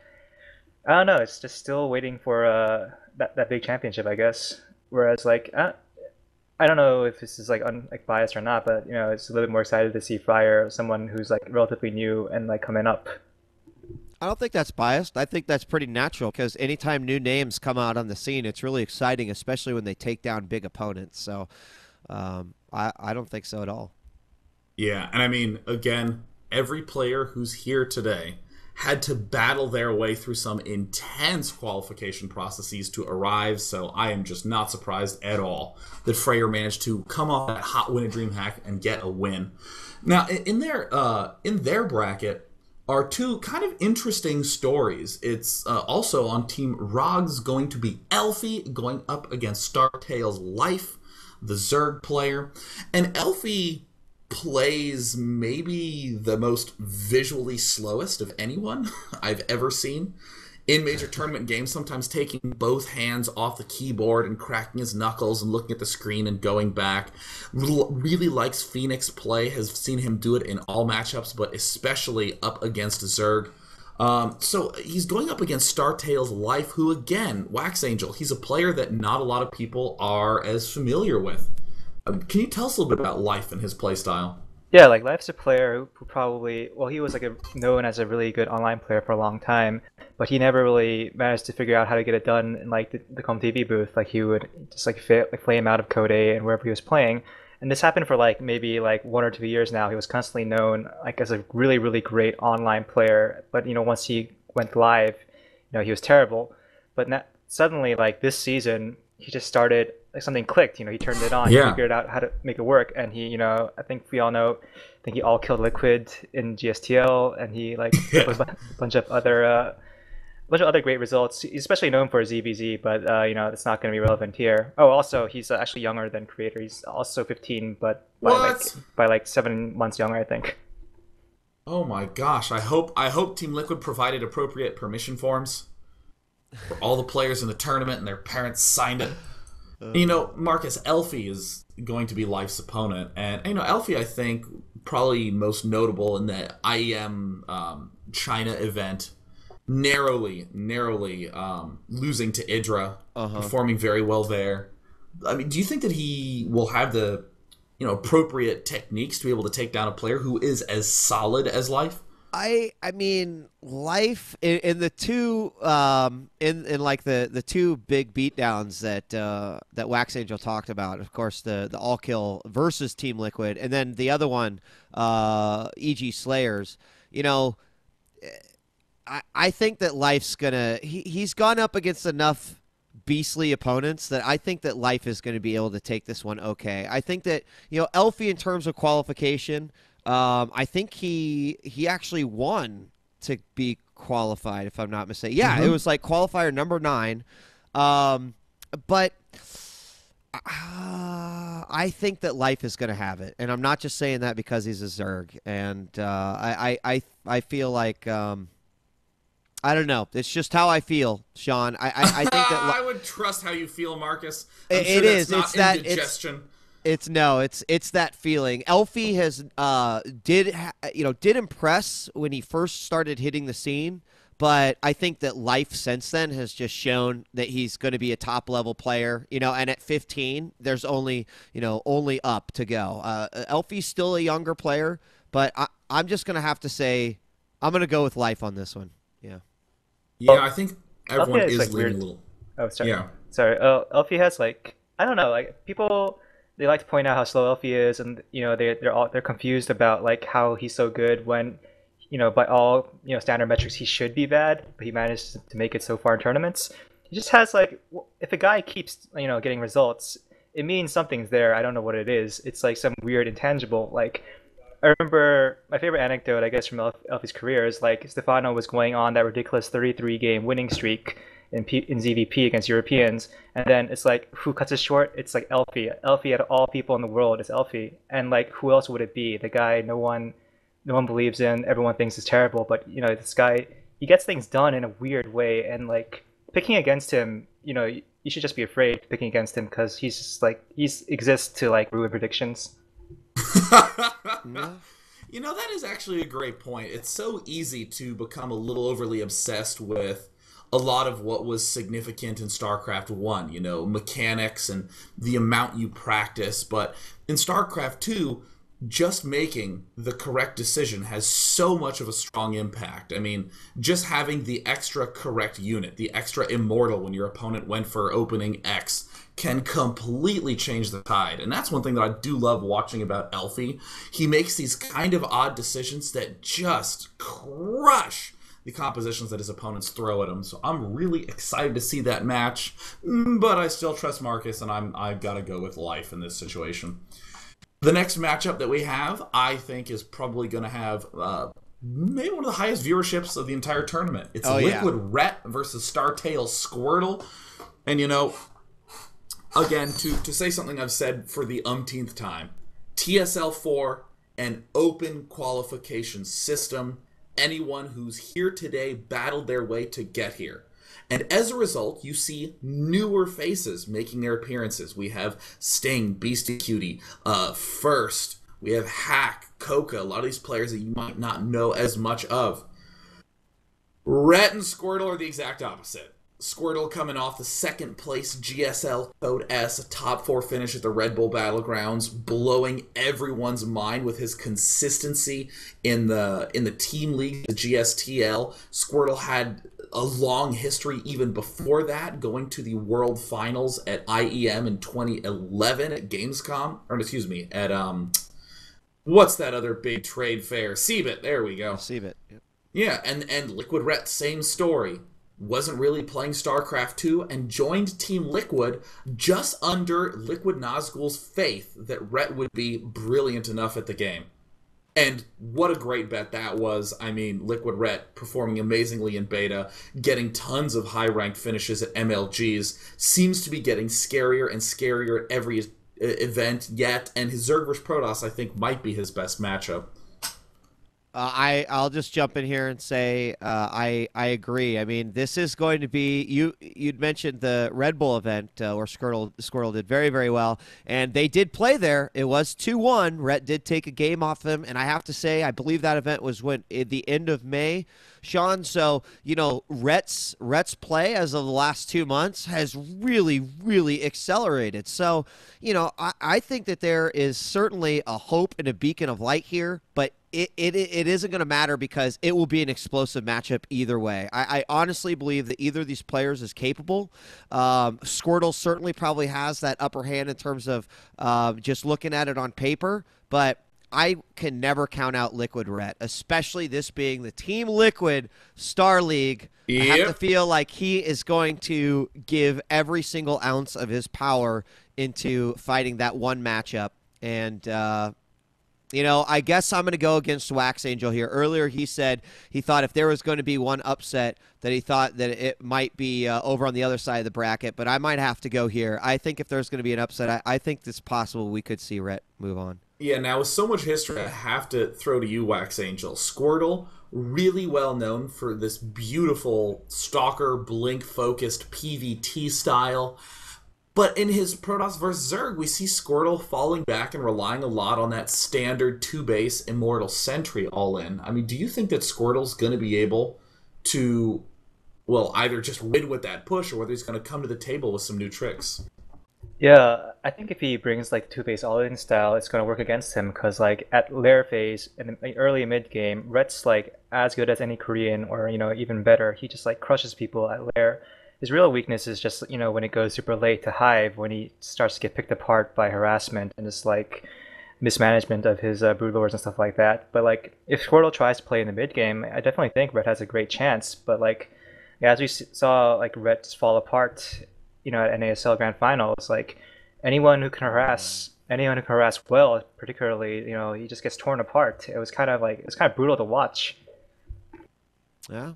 I don't know, it's just still waiting for that big championship, I guess. Whereas like, I don't know if this is like biased or not, but it's a little bit more excited to see Fryer, someone who's like relatively new and like coming up. I don't think that's biased. I think that's pretty natural, because anytime new names come out on the scene, it's really exciting, especially when they take down big opponents. So I don't think so at all. Yeah, and I mean, again, every player who's here today had to battle their way through some intense qualification processes to arrive, so I am just not surprised at all that Freyr managed to come off that hot win at DreamHack and get a win. Now, in their bracket are 2 kind of interesting stories. It's also on Team Rog's going to be Elfie going up against Startail's Life, the Zerg player. And Elfie plays maybe the most visually slowest of anyone I've ever seen in major tournament games, sometimes taking both hands off the keyboard and cracking his knuckles and looking at the screen and going back. Really likes Phoenix play, has seen him do it in all matchups, but especially up against Zerg. So he's going up against Startail's Life, who, again, WaxAngel, he's a player that not a lot of people are as familiar with. Can you tell us a little bit about Life and his playstyle? Yeah, like Life's a player who probably, well, he was like known as a really good online player for a long time, but he never really managed to figure out how to get it done in like the Com TV booth. Like, he would just like flame out of Code A and wherever he was playing. And this happened for like maybe like 1 or 2 years now. He was constantly known like as a really, really great online player, but once he went live, he was terrible. But suddenly, like this season, he just started like something clicked. He turned it on. He Yeah. figured out how to make it work, and he, I think we all know. I think he all killed Liquid in GSTL, and he like Yeah. a bunch of other great results. He's especially known for ZBZ, but it's not going to be relevant here. Oh, also he's actually younger than Creator. He's also 15, but What? by like 7 months younger, I think. Oh my gosh! I hope Team Liquid provided appropriate permission forms for all the players in the tournament, and their parents signed it. Marcus, Elfie is going to be Life's opponent, and Elfie, I think, probably most notable in the IEM China event, narrowly losing to Idra, performing very well there. I mean, do you think that he will have the appropriate techniques to be able to take down a player who is as solid as Life? I mean, Life in the two in like the two big beatdowns that WaxAngel talked about. Of course, the all kill versus Team Liquid, and then the other one, EG Slayers. I think that Life's gonna he's gone up against enough beastly opponents that I think that Life is going to be able to take this one okay. I think that Elfie, in terms of qualification, I think he actually won to be qualified, if I'm not mistaken. Yeah, it was like qualifier number 9. But I think that Life is going to have it, and I'm not just saying that because he's a Zerg. And I feel like I don't know. It's just how I feel, Sean. I think that I would trust how you feel, Marcus. I'm it sure is. That's It's not that indigestion. It's that feeling. Elfie has did impress when he first started hitting the scene, but I think that Life since then has just shown that he's going to be a top level player. And at 15, there's only up to go. Elfie's still a younger player, but I'm just going to have to say I'm going to go with Life on this one. Yeah. Yeah, I think everyone Elfie is like leaning weird. a little. Oh, sorry. Yeah. Sorry. Elfie has like, I don't know, like people, they like to point out how slow Elfie is, and they're confused about like how he's so good when by all standard metrics he should be bad, but he managed to make it so far in tournaments. He just has like, if a guy keeps getting results, it means something's there. I don't know what it is. It's like some weird intangible. Like, I remember my favorite anecdote, I guess, from Elfie's career is like Stefano was going on that ridiculous 33 game winning streak in ZVP against Europeans, and then it's like, who cuts it short? It's like Elfie. Elfie, out of all people in the world, is Elfie, and like, who else would it be? The guy no one believes in, everyone thinks is terrible, but this guy, he gets things done in a weird way, and like picking against him, you should just be afraid picking against him because he's just like he exists to like ruin predictions. That is actually a great point. It's so easy to become a little overly obsessed with a lot of what was significant in StarCraft 1, mechanics and the amount you practice. But in StarCraft 2, just making the correct decision has so much of a strong impact. I mean, just having the extra correct unit, the extra immortal when your opponent went for opening X, can completely change the tide. And that's one thing that I do love watching about Elfie. He makes these kind of odd decisions that just crush the compositions that his opponents throw at him. So I'm really excited to see that match, but I still trust Marcus, and I've got to go with Life in this situation. The next matchup that we have, I think, is probably going to have maybe one of the highest viewerships of the entire tournament. It's Liquid Ret versus Startail Squirtle. And, again, to say something I've said for the umpteenth time, TSL4, an open qualification system. Anyone who's here today battled their way to get here. And as a result, you see newer faces making their appearances. We have Sting, Beastie Cutie, First. We have Hack, Coca, a lot of these players that you might not know as much of. Ret and Squirtle are the exact opposite. Squirtle coming off the second place GSL Code S, a top 4 finish at the Red Bull Battlegrounds, blowing everyone's mind with his consistency in the team league, the GSTL. Squirtle had a long history even before that, going to the World Finals at IEM in 2011 at Gamescom, or excuse me, at what's that other big trade fair? CeBIT, there we go. CeBIT. Yep. Yeah, and Liquid Ret, same story. wasn't really playing StarCraft 2 and joined Team Liquid just under Liquid Nazgul's faith that Rhett would be brilliant enough at the game. And what a great bet that was. I mean, Liquid Rhett performing amazingly in beta, getting tons of high-ranked finishes at MLGs, seems to be getting scarier and scarier at every event yet, and his Zerg vs. Protoss, I think, might be his best matchup. I'll just jump in here and say I agree. I mean, this is going to be you'd mentioned the Red Bull event where Squirtle did very, very well, and they did play there. It was 2-1. Rhett did take a game off them, and I have to say I believe that event was at the end of May, Sean. So Rhett's play as of the last 2 months has really, really accelerated. So I think that there is certainly a hope and a beacon of light here, but it isn't going to matter because it will be an explosive matchup either way. I honestly believe that either of these players is capable. Squirtle certainly probably has that upper hand in terms of just looking at it on paper, but I can never count out Liquid Rhett, especially this being the Team Liquid Star League. Yep. I have to feel like he is going to give every single ounce of his power into fighting that one matchup. And I guess I'm going to go against WaxAngel here. Earlier, he said he thought if there was going to be one upset that he thought that it might be over on the other side of the bracket, but I might have to go here. I think if there's going to be an upset, I think it's possible we could see Rhett move on. Yeah, now with so much history, I have to throw to you, WaxAngel. Squirtle, really well known for this beautiful Stalker, Blink-focused PvT style. But in his Protoss vs. Zerg, we see Squirtle falling back and relying a lot on that standard 2-base Immortal Sentry all-in. I mean, do you think that Squirtle's going to be able to, either just win with that push or whether he's going to come to the table with some new tricks? Yeah, I think if he brings like 2-base all-in style, it's going to work against him because like at lair phase in the early mid-game, Rhett's like as good as any Korean or even better. He just like crushes people at lair. His real weakness is just, when it goes super late to Hive, when he starts to get picked apart by harassment and just like mismanagement of his broodlords and stuff like that. But like if Squirtle tries to play in the mid game, I definitely think Rhett has a great chance. But like as we saw like Rhett just fall apart, at NASL Grand Finals, like anyone who can harass well, particularly, he just gets torn apart. It's kind of brutal to watch. Yeah,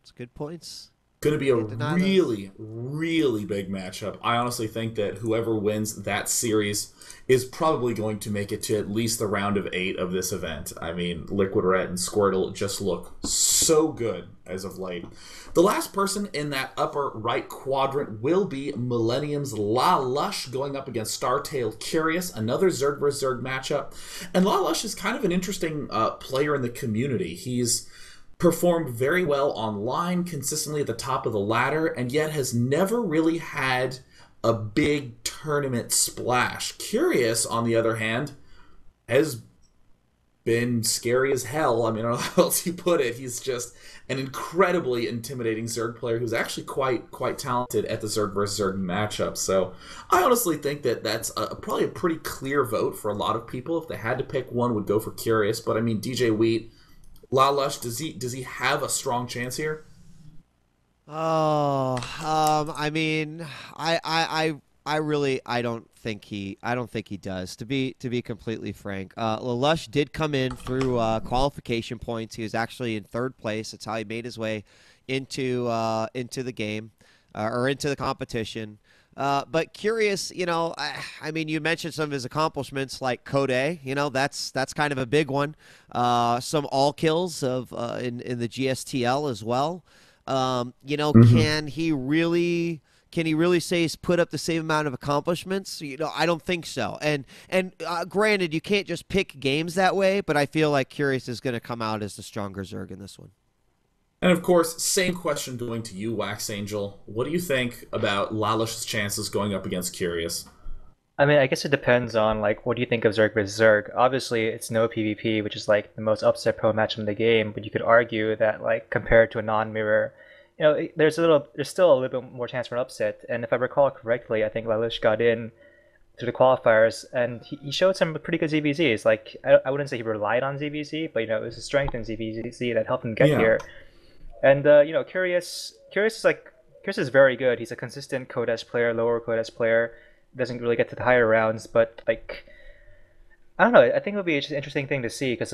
it's good points. Going to be a really, really big matchup. I honestly think that whoever wins that series is probably going to make it to at least the round of 8 of this event. I mean, Liquid Rhett and Squirtle just look so good as of late. The last person in that upper right quadrant will be Millennium's La Lush going up against Startail Curious, another Zerg vs. Zerg matchup. And La Lush is kind of an interesting player in the community. He's performed very well online, consistently at the top of the ladder, and yet has never really had a big tournament splash. Curious, on the other hand, has been scary as hell. I mean, I don't know how else you put it. He's just an incredibly intimidating Zerg player who's actually quite talented at the Zerg vs. Zerg matchup. So I honestly think that that's probably a pretty clear vote for a lot of people. If they had to pick one, would go for Curious. But I mean, djWHEAT, La Lush, does he have a strong chance here? I mean, I really don't think he does. To be completely frank, La Lush did come in through qualification points. He was actually in 3rd place. That's how he made his way into the game or into the competition. But Curious, I mean, you mentioned some of his accomplishments like Code A. That's kind of a big one. Some all kills of in the GSTL as well. Can he really say he's put up the same amount of accomplishments? I don't think so. And granted, you can't just pick games that way, but I feel like Curious is going to come out as the stronger Zerg in this one. And of course, same question going to you, WaxAngel. What do you think about La Lush's chances going up against Curious? I mean, I guess it depends on like what do you think of Zerg vs. Zerg. Obviously, it's no PvP, which is like the most upset pro match in the game. But you could argue that like compared to a non-mirror, there's still a little bit more chance for an upset. And if I recall correctly, I think La Lush got in through the qualifiers, and he showed some pretty good ZVZs. Like I wouldn't say he relied on ZVZ, but it was his strength in ZVZ that helped him get here. And Curious is very good. He's a consistent Codes player, lower Codes player. Doesn't really get to the higher rounds, but like I don't know. I think it'll be just an interesting thing to see because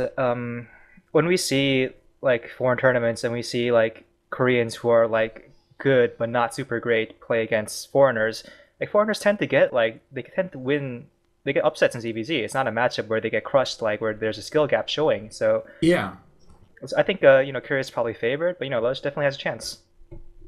when we see like foreign tournaments and we see like Koreans who are like good but not super great play against foreigners, like foreigners tend to get like they tend to win. They get upsets in ZVZ. It's not a matchup where they get crushed, like where there's a skill gap showing. So Yeah. I think Curious probably favored, but Lush definitely has a chance.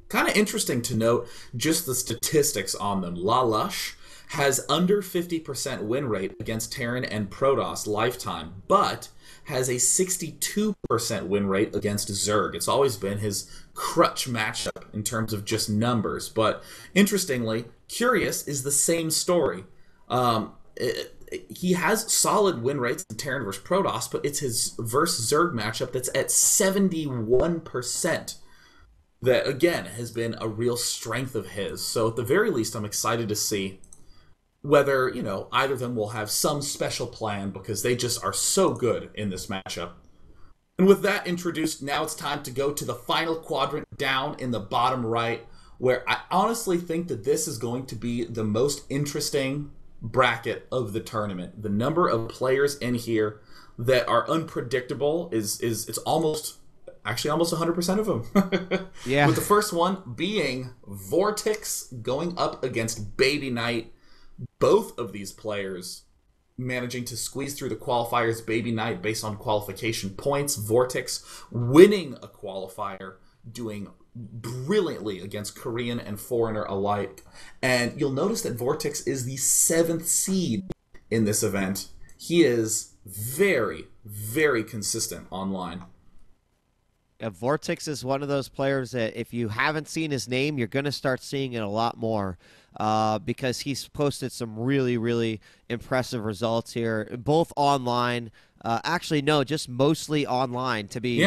Kind of interesting to note just the statistics on them. La Lush has under 50% win rate against Terran and Protoss lifetime, but has a 62% win rate against Zerg. It's always been his crutch matchup in terms of just numbers. But interestingly, Curious is the same story. He has solid win rates in Terran versus Protoss, but it's his versus Zerg matchup that's at 71%. That, again, has been a real strength of his. So at the very least, I'm excited to see whether, either of them will have some special plan because they just are so good in this matchup. And with that introduced, now it's time to go to the final quadrant down in the bottom right, where I honestly think that this is going to be the most interesting bracket of the tournament. The number of players in here that are unpredictable is it's almost 100% of them. Yeah. With the first one being Vortex going up against Baby Knight. Both of these players managing to squeeze through the qualifiers. Baby Knight based on qualification points. Vortex winning a qualifier, doing brilliantly against Korean and foreigner alike. And you'll notice that Vortex is the 7th seed in this event. He is very, very consistent online. Yeah, Vortex is one of those players that if you haven't seen his name, you're going to start seeing it a lot more because he's posted some really, really impressive results here, both online. Actually, no, just mostly online, to be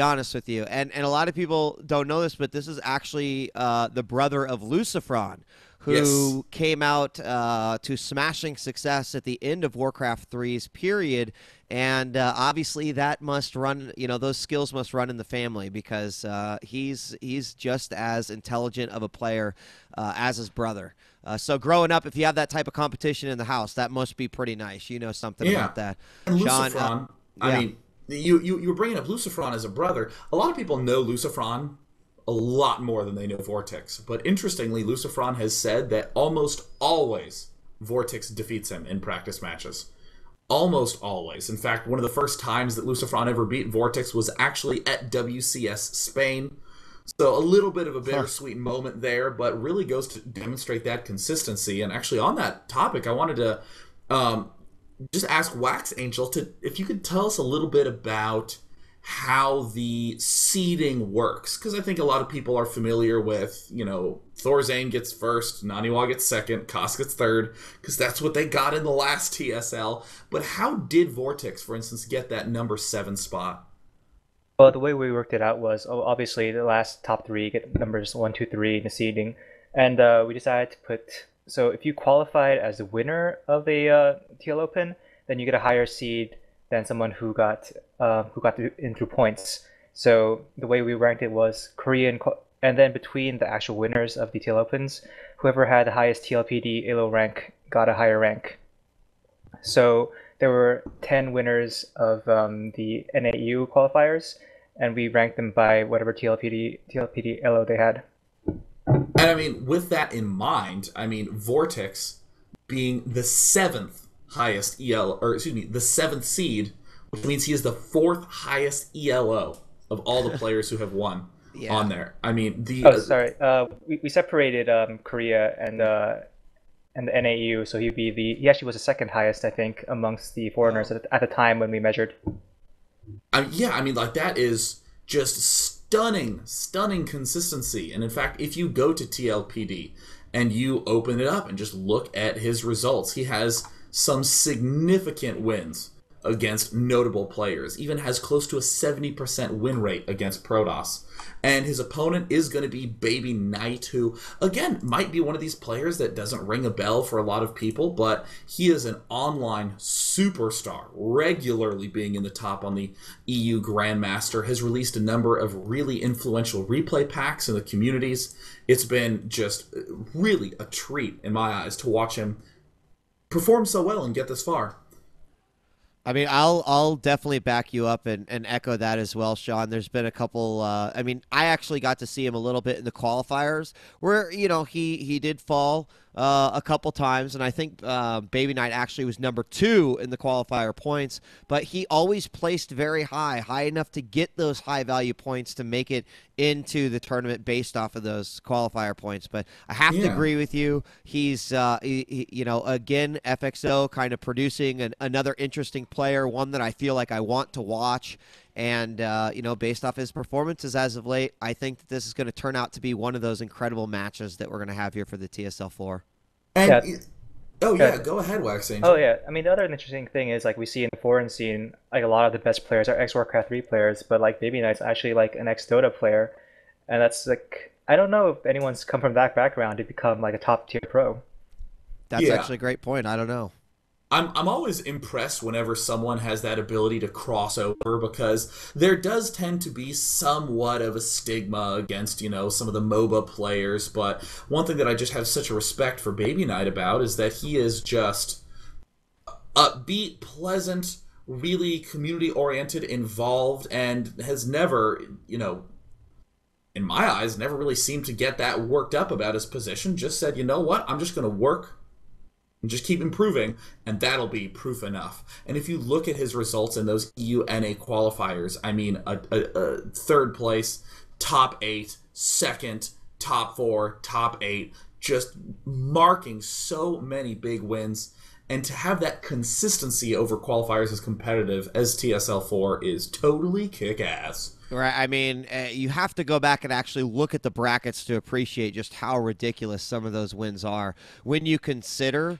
honest with you. And a lot of people don't know this, but this is actually the brother of Lucifron, who came out to smashing success at the end of Warcraft 3's period. And obviously that must run, those skills must run in the family because he's just as intelligent of a player as his brother. So growing up, if you have that type of competition in the house, that must be pretty nice. You know something about that. And Sean, Lucifron, I mean, you were bringing up Lucifron as a brother. A lot of people know Lucifron a lot more than they know Vortex. But interestingly, Lucifron has said that almost always Vortex defeats him in practice matches. Almost always. In fact, one of the first times that Lucifron ever beat Vortex was actually at WCS Spain. So a little bit of a bittersweet moment there, but really goes to demonstrate that consistency. And actually on that topic, I wanted to just ask WaxAngel if you could tell us a little bit about how the seeding works, because I think a lot of people are familiar with, Thorzane gets first, Naniwa gets second, Koss gets third, because that's what they got in the last TSL. But how did Vortex, for instance, get that number 7 spot? Well, the way we worked it out was obviously the last top 3 get numbers 1, 2, 3 in the seeding, and we decided to put. So if you qualified as the winner of a TL Open, then you get a higher seed than someone who got in through points. So the way we ranked it was Korean, and then between the actual winners of the TL Opens, whoever had the highest TLPD ELO rank got a higher rank. So there were 10 winners of the NAU qualifiers, and we ranked them by whatever TLPD ELO they had. And I mean, with that in mind, Vortex being the 7th highest the 7th seed, which means he is the 4th highest ELO of all the players who have won on there. We separated Korea and the NAU, so he actually was the 2nd highest, I think, amongst the foreigners at the time when we measured. That is just stunning consistency. And in fact, if you go to TLPD and you open it up and just look at his results, he has some significant wins against notable players, even has close to a 70% win rate against Protoss. And his opponent is going to be Baby Knight, who, again, might be one of these players that doesn't ring a bell for a lot of people, but he is an online superstar, regularly being in the top on the EU Grandmaster, has released a number of really influential replay packs in the communities. It's been just really a treat, in my eyes, to watch him perform so well and get this far. I mean, I'll definitely back you up and echo that as well, Sean. There's been a couple. I mean, I actually got to see him a little bit in the qualifiers, where he did fall a couple times, and I think Baby Knight actually was number 2 in the qualifier points. But he always placed very high enough to get those high value points to make it into the tournament based off of those qualifier points. But I have to agree with you. He's again, FXO kind of producing another interesting player, one that I feel like I want to watch. And, based off his performances as of late, I think that this is going to turn out to be one of those incredible matches that we're going to have here for the TSL4. And go ahead, WaxAngel. Oh, yeah. I mean, the other interesting thing is, like, we see in the foreign scene, like, a lot of the best players are ex-Warcraft 3 players, but, like, Baby Knight's actually, like, an ex-Dota player. And that's, like, I don't know if anyone's come from that background to become, like, a top-tier pro. That's actually a great point. I don't know. I'm always impressed whenever someone has that ability to cross over, because there does tend to be somewhat of a stigma against, some of the MOBA players. But one thing that I just have such a respect for Baby Knight about is that he is just upbeat, pleasant, really community-oriented, involved, and has never, in my eyes, never really seemed to get that worked up about his position. Just said, you know what, I'm just going to work and just keep improving, and that'll be proof enough. And if you look at his results in those EU-NA qualifiers, I mean, a 3rd place, top 8, 2nd, top 4, top 8, just marking so many big wins. And to have that consistency over qualifiers as competitive as TSL4 is totally kick-ass. Right. I mean, you have to go back and actually look at the brackets to appreciate just how ridiculous some of those wins are. When you consider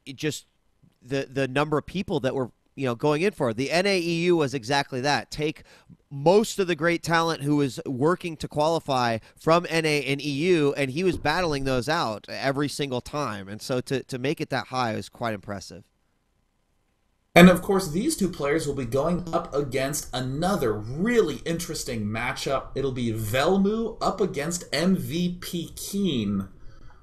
just the number of people that were going in for it. The NAEU was exactly that. Take most of the great talent who was working to qualify from NA and EU, and he was battling those out every single time. And so to make it that high was quite impressive. And of course, these two players will be going up against another really interesting matchup. It'll be Velmu up against MVP Keen,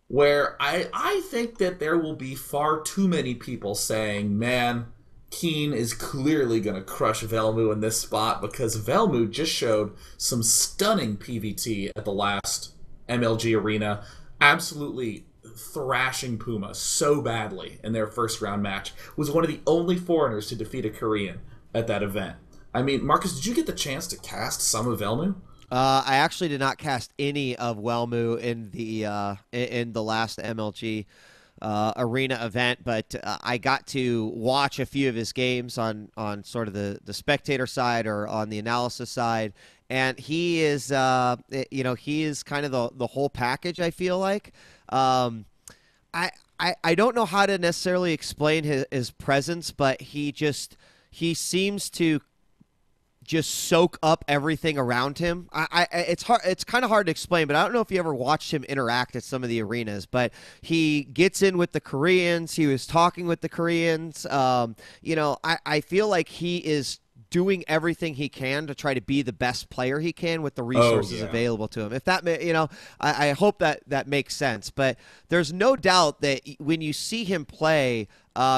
where I think that there will be far too many people saying, man, Keen is clearly going to crush Velmu in this spot, because Velmu just showed some stunning PvT at the last MLG Arena, absolutely thrashing Puma so badly in their first round match. Was one of the only foreigners to defeat a Korean at that event. I mean, Marcus, did you get the chance to cast some of Velmu? I actually did not cast any of Velmu in the last MLG arena event, but I got to watch a few of his games on sort of the spectator side or on the analysis side, and he is he is kind of the whole package, I feel like. I don't know how to necessarily explain his presence, but he seems to just soak up everything around him. It's kind of hard to explain, but I don't know if you ever watched him interact at some of the arenas, but he gets in with the Koreans. He was talking with the Koreans. I feel like he is doing everything he can to try to be the best player he can with the resources available to him. If that, I hope that makes sense. But there's no doubt that when you see him play,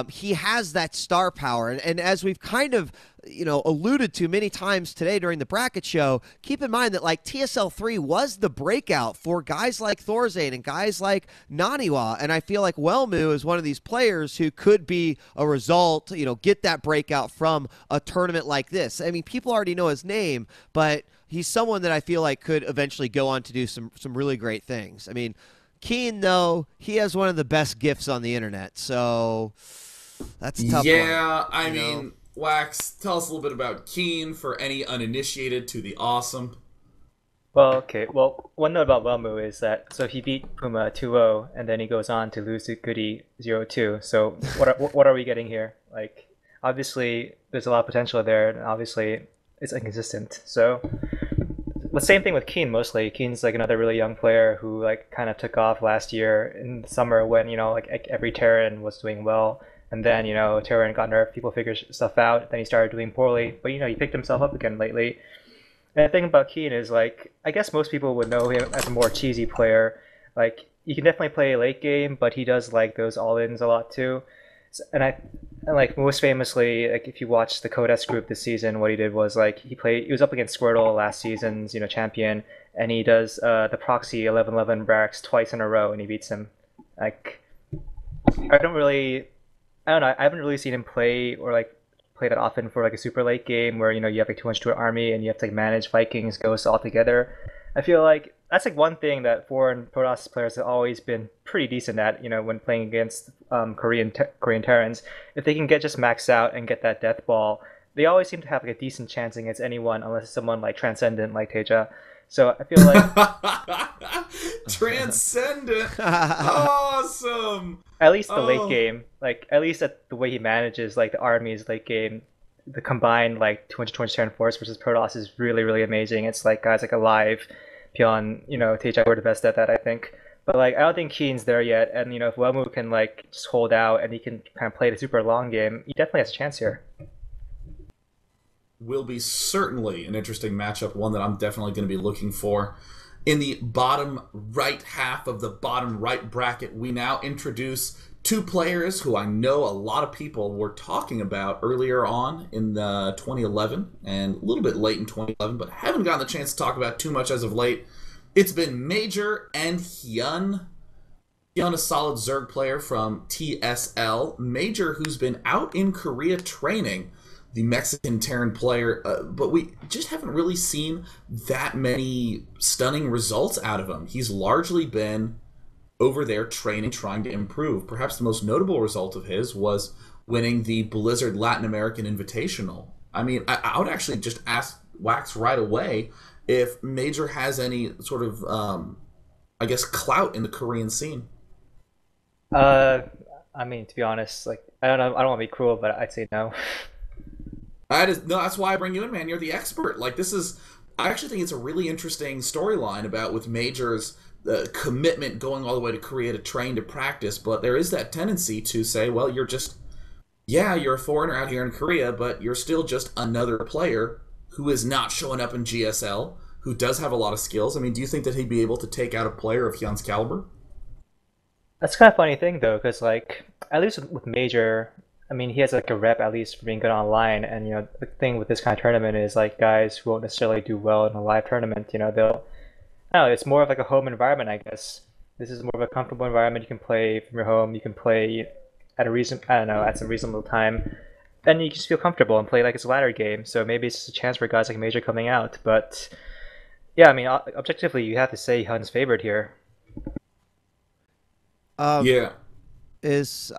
he has that star power. And as we've kind of, alluded to many times today during the bracket show, keep in mind that like TSL3 was the breakout for guys like Thorzane and guys like Naniwa. And I feel like Velmu is one of these players who could be a result, get that breakout from a tournament like this. I mean, people already know his name, but he's someone that I feel like could eventually go on to do some really great things. I mean, Keen, though, he has one of the best gifts on the internet, so that's a tough one. Yeah, I mean, Wax, tell us a little bit about Keen for any uninitiated to the awesome. Well, okay. Well, one note about Velmu is that, so he beat Puma 2-0, and then he goes on to lose to Goody 0-2. So what are we getting here? Like, obviously there's a lot of potential there, and obviously it's inconsistent. So the same thing with Keen mostly. Keen's like another really young player who like kind of took off last year in the summer when like every Terran was doing well, and then Terran got nerfed, people figured stuff out, then he started doing poorly, but he picked himself up again lately. And the thing about Keen is like I guess most people would know him as a more cheesy player. Like he can definitely play late game, but he does like those all-ins a lot too. And like most famously, like if you watch the Codes group this season, what he did was like he was up against Squirtle last season's champion, and he does the proxy 11-11 barracks twice in a row, and he beats him. Like I don't know, I haven't really seen him play or like play that often for like a super late game where you have like 200 to an army and you have to like manage Vikings, Ghosts all together. I feel like that's like one thing that foreign Protoss players have always been pretty decent at, when playing against Korean Terrans. If they can get just maxed out and get that death ball, they always seem to have like a decent chance against anyone, unless it's someone like transcendent like Teja. So I feel like Transcendent, awesome. at least the late game, like at least at the way he manages like the armies late game, the combined like 220 Terran force versus Protoss is really really amazing. It's like guys like Alive, Pion, Teja were the best at that, I think. But like I don't think Keen's there yet, and if Wemu can like just hold out and he can kind of play the super long game, he definitely has a chance here. Will be certainly an interesting matchup, one that I'm definitely going to be looking for. In the bottom right half of the bottom right bracket, we now introduce two players who I know a lot of people were talking about earlier on in the 2011 and a little bit late in 2011, but haven't gotten the chance to talk about too much as of late. It's been Major and Hyun. Hyun, a solid Zerg player from TSL. Major, who's been out in Korea training, the Mexican Terran player, but we just haven't really seen that many stunning results out of him. He's largely been over there training, trying to improve. Perhaps the most notable result of his was winning the Blizzard Latin American Invitational. I mean, I would actually just ask Wax right away if Major has any sort of, I guess, clout in the Korean scene. I mean, to be honest, like I don't know, I don't want to be cruel, but I'd say no. No, that's why I bring you in, man. You're the expert. Like, I actually think it's a really interesting storyline about with Major's commitment going all the way to Korea to train, to practice, but there is that tendency to say, well, you're a foreigner out here in Korea, but you're still just another player who is not showing up in GSL, who does have a lot of skills. I mean, do you think that he'd be able to take out a player of Hyun's caliber? That's kind of funny thing though, because like at least with Major, I mean, he has like a rep at least for being good online, and the thing with this kind of tournament is like guys who won't necessarily do well in a live tournament, they'll, I don't know, it's more of like a home environment, I guess. This is more of a comfortable environment. You can play from your home. You can play at at some reasonable time, and you just feel comfortable and play like it's a ladder game. So maybe it's just a chance for guys like Major coming out. But yeah, I mean, objectively, you have to say Hun's favored here. Yeah.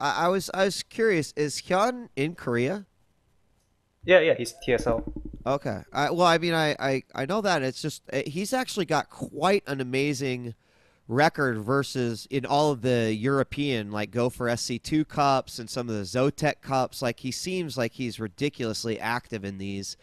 I was curious, is Hyun in Korea? Yeah, he's TSL. Okay. Well, I mean, I know that. It's just he's actually got quite an amazing record versus in all of the European, like Go for SC2 Cups and some of the Zotek Cups. Like, he seems like he's ridiculously active in these.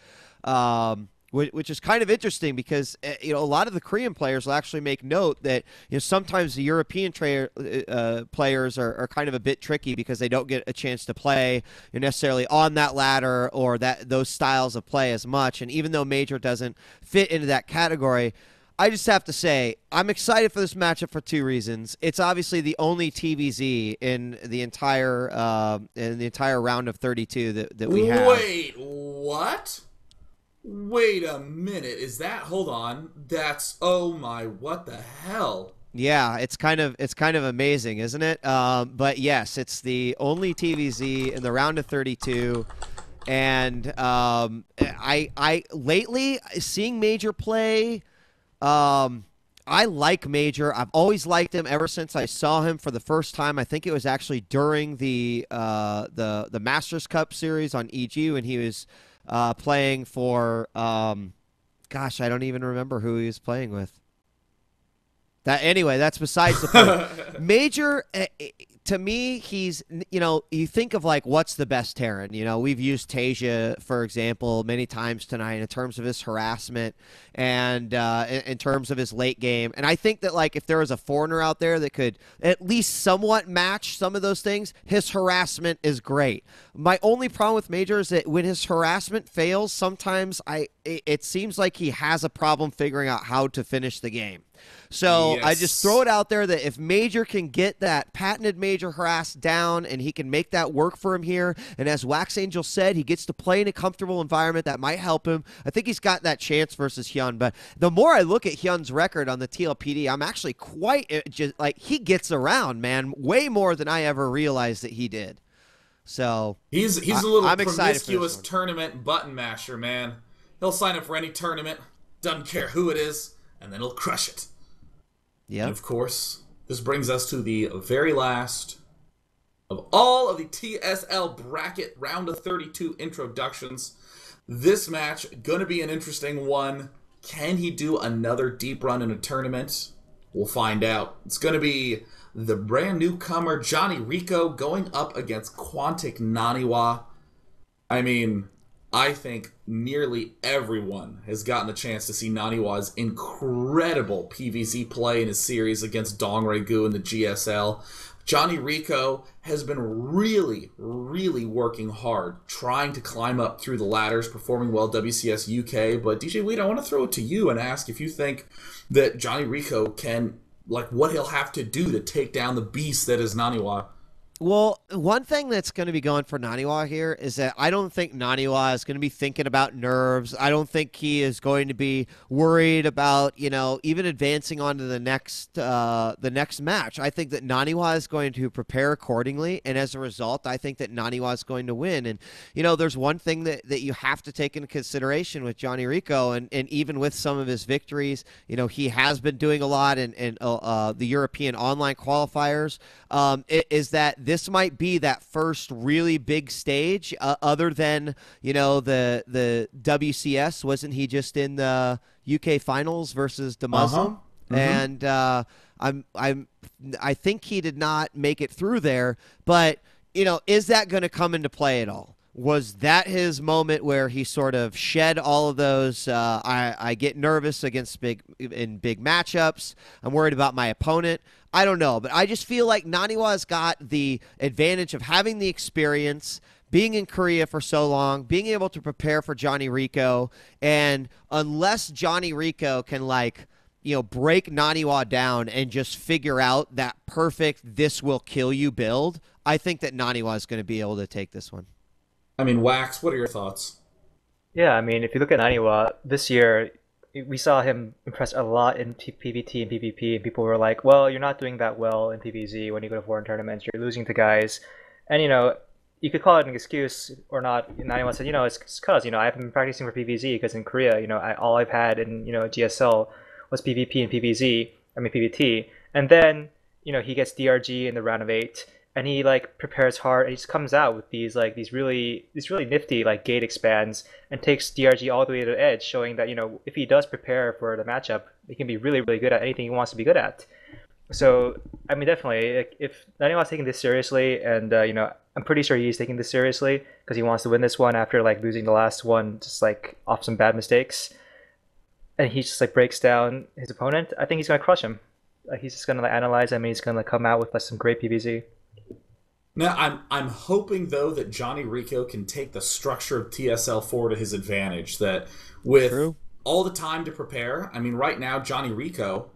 Which is kind of interesting because a lot of the Korean players will actually make note that sometimes the European players are kind of a bit tricky because they don't get a chance to play necessarily on that ladder or those styles of play as much. And even though Major doesn't fit into that category, I just have to say I'm excited for this matchup for two reasons. It's obviously the only TVZ in the entire round of 32 that we have. Wait, what? Wait a minute, hold on, oh my, what the hell? Yeah, it's kind of amazing, isn't it? But yes, it's the only TVZ in the round of 32, and I lately seeing Major play, I like Major. I've always liked him ever since I saw him for the first time. I think it was actually during the Masters Cup series on EG when he was playing for, gosh, I don't even remember who he was playing with. Anyway, that's besides the point. Major, to me, he's, you think of like, what's the best Terran? We've used Tasia, for example, many times tonight in terms of his harassment and in terms of his late game. And I think that, like, if there was a foreigner out there that could at least somewhat match some of those things, his harassment is great. My only problem with Major is that when his harassment fails, sometimes it seems like he has a problem figuring out how to finish the game. So Yes. I just throw it out there that if Major can get that patented Major harass down and he can make that work for him here, and as WaxAngel said, he gets to play in a comfortable environment that might help him, I think he's got that chance versus Hyun. But the more I look at Hyun's record on the TLPD, I'm actually quite just like, he gets around, man, way more than I ever realized that he did. So he's a little I'm excited for promiscuous this one. tournament button masher, man. He'll sign up for any tournament, doesn't care who it is, and then he'll crush it. Yeah. And of course, this brings us to the very last of all of the TSL bracket round of 32 introductions. This match gonna be an interesting one. Can he do another deep run in a tournament? We'll find out. It's gonna be the brand newcomer Johnny Rico going up against Quantic Naniwa. I mean, I think nearly everyone has gotten a chance to see Naniwa's incredible PvZ play in his series against Dongray Gu in the GSL. Johnny Rico has been really, really working hard, trying to climb up through the ladders, performing well WCS UK. But djWHEAT, I want to throw it to you and ask if you think that Johnny Rico can, like, what he'll have to do to take down the beast that is Naniwa. Well, one thing that's going to be going for Naniwa here is that I don't think Naniwa is going to be thinking about nerves. I don't think he is going to be worried about, even advancing on to the next match. I think that Naniwa is going to prepare accordingly, and as a result, I think that Naniwa is going to win. And, there's one thing that you have to take into consideration with Johnny Rico, and even with some of his victories, he has been doing a lot in the European online qualifiers, is that this might be that first really big stage, other than the WCS. Wasn't he just in the UK finals versus the Muslim? And I think he did not make it through there. But is that going to come into play at all? Was that his moment where he sort of shed all of those? I get nervous against big matchups. I'm worried about my opponent. I don't know, but I just feel like Naniwa's got the advantage of having the experience, being in Korea for so long, being able to prepare for Johnny Rico, and unless Johnny Rico can break Naniwa down and just figure out that perfect "this will kill you" build, I think that Naniwa is going to be able to take this one. I mean, Wax, what are your thoughts? Yeah, I mean, if you look at Naniwa this year, we saw him impress a lot in PvT and PvP, and people were like, well, you're not doing that well in PvZ when you go to foreign tournaments, you're losing to guys. And, you could call it an excuse or not. Naniwa said, it's because, I've been practicing for PvZ because in Korea, all I've had in, GSL was PvP and PvT. And then, he gets DRG in the round of 8. And he prepares hard, and he just comes out with these really nifty gate expands and takes DRG all the way to the edge, showing that if he does prepare for the matchup, he can be really, really good at anything he wants to be good at. So I mean, definitely, if anyone's taking this seriously, and I'm pretty sure he's taking this seriously because he wants to win this one after losing the last one just off some bad mistakes, and he just breaks down his opponent, I think he's gonna crush him. He's just gonna analyze him, and he's gonna come out with some great PvZ. Now, I'm hoping, though, that Johnny Rico can take the structure of TSL4 to his advantage, that with all the time to prepare, I mean, right now, Johnny Rico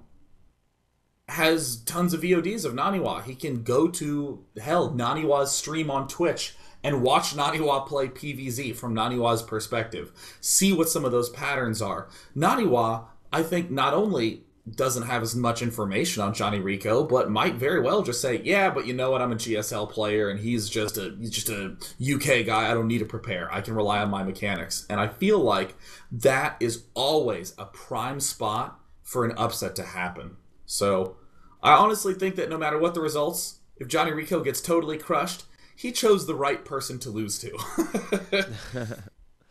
has tons of VODs of Naniwa. He can go to, Naniwa's stream on Twitch and watch Naniwa play PvZ from Naniwa's perspective. See what some of those patterns are. Naniwa, I think, not only doesn't have as much information on Johnny Rico, but might very well just say, yeah, but you know what, I'm a GSL player, and he's just a UK guy, I don't need to prepare, I can rely on my mechanics. And I feel like that is always a prime spot for an upset to happen. So I honestly think that no matter what the results, if Johnny Rico gets totally crushed, he chose the right person to lose to.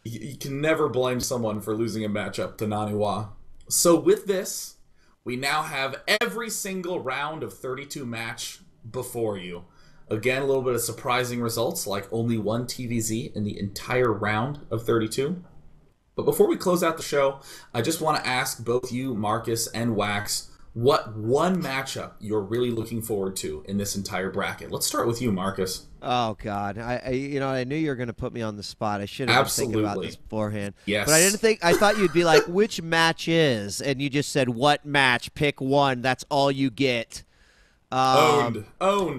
You can never blame someone for losing a matchup to Naniwa. So with this, we now have every single round of 32 match before you. Again, a little bit of surprising results, like only one TVZ in the entire round of 32. But before we close out the show, I just want to ask both you, Marcus and Wax, what one matchup you're really looking forward to in this entire bracket. Let's start with you, Marcus. Oh God, I knew you were going to put me on the spot. I should have been thinking about this beforehand. Yes, but I thought you'd be like, which match is, and you just said what match? Pick one. That's all you get. Owned.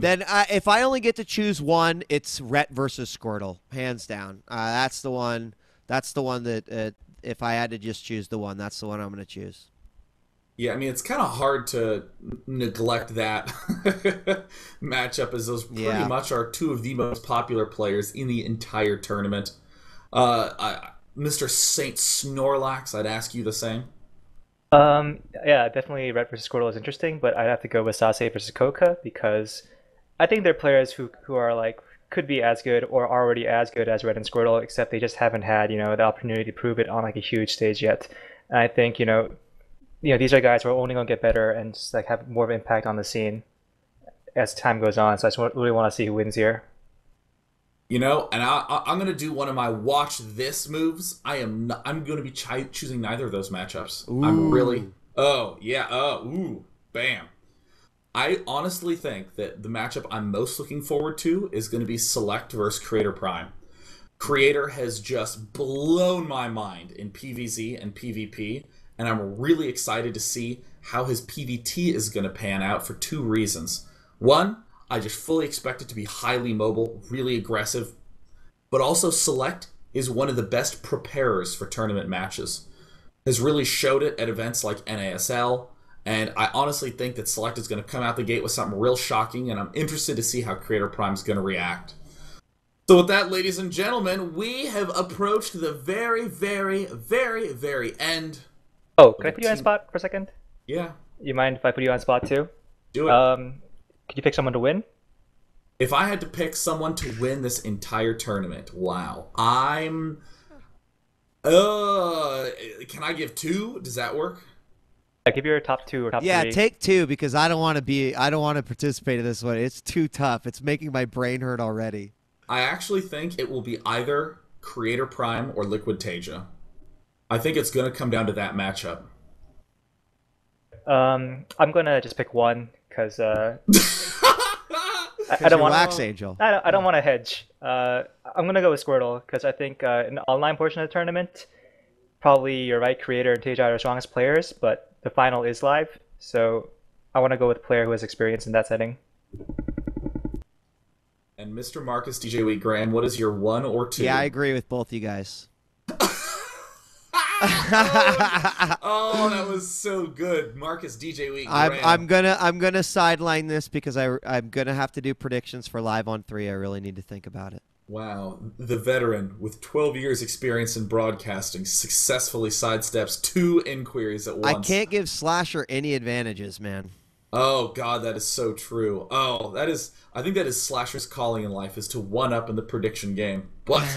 Then if I only get to choose one, it's Rhett versus Squirtle, hands down. That's the one. That's the one that if I had to just choose the one, that's the one I'm going to choose. Yeah, I mean, it's kind of hard to neglect that matchup, as those pretty much are two of the most popular players in the entire tournament. Mr. Saint Snorlax, I'd ask you the same. Yeah, definitely Red versus Squirtle is interesting, but I'd have to go with Sase versus Koka because I think they're players who are like could be as good or already as good as Red and Squirtle, except they just haven't had the opportunity to prove it on like a huge stage yet. And I think these are guys who are only going to get better and just like have more of an impact on the scene as time goes on. So I just really want to see who wins here. And I'm going to do one of my watch this moves. I'm going to be choosing neither of those matchups. Ooh. I'm really... Oh, yeah. Ooh. Bam. I honestly think that the matchup I'm most looking forward to is going to be Select versus Creator Prime. Creator has just blown my mind in PvZ and PvP, and I'm really excited to see how his PvT is going to pan out for two reasons. One, I just fully expect it to be highly mobile, really aggressive, but also Select is one of the best preparers for tournament matches. Has really showed it at events like NASL, and I honestly think that Select is going to come out the gate with something real shocking, and I'm interested to see how Creator Prime is going to react. So with that, ladies and gentlemen, we have approached the very, very, very, very end. Oh, can I put you on spot for a second? Yeah. You mind if I put you on spot too? Do it. Could you pick someone to win? If I had to pick someone to win this entire tournament, wow. Can I give two? Does that work? Yeah, give your top two or top three. Yeah, take two because I don't want to participate in this one. It's too tough. It's making my brain hurt already. I actually think it will be either Creator Prime or Liquid Tasia. I think it's going to come down to that matchup. I'm gonna just pick one because I don't want WaxAngel. I don't want to hedge. I'm gonna go with Squirtle because I think in the online portion of the tournament, probably you're right. Creator and Tasia are the strongest players, but the final is live, so I want to go with a player who has experience in that setting. And Mr. Marcus djWHEAT Grand, what is your one or two? Yeah, I agree with both you guys. Oh, that was so good, Marcus djWHEAT Grand. I'm gonna sideline this because I'm gonna have to do predictions for Live on 3. I really need to think about it. Wow, the veteran with 12 years experience in broadcasting successfully sidesteps two inquiries at once. I can't give Slasher any advantages, man. Oh God, that is so true. Oh, I think that is Slasher's calling in life, is to one up in the prediction game. But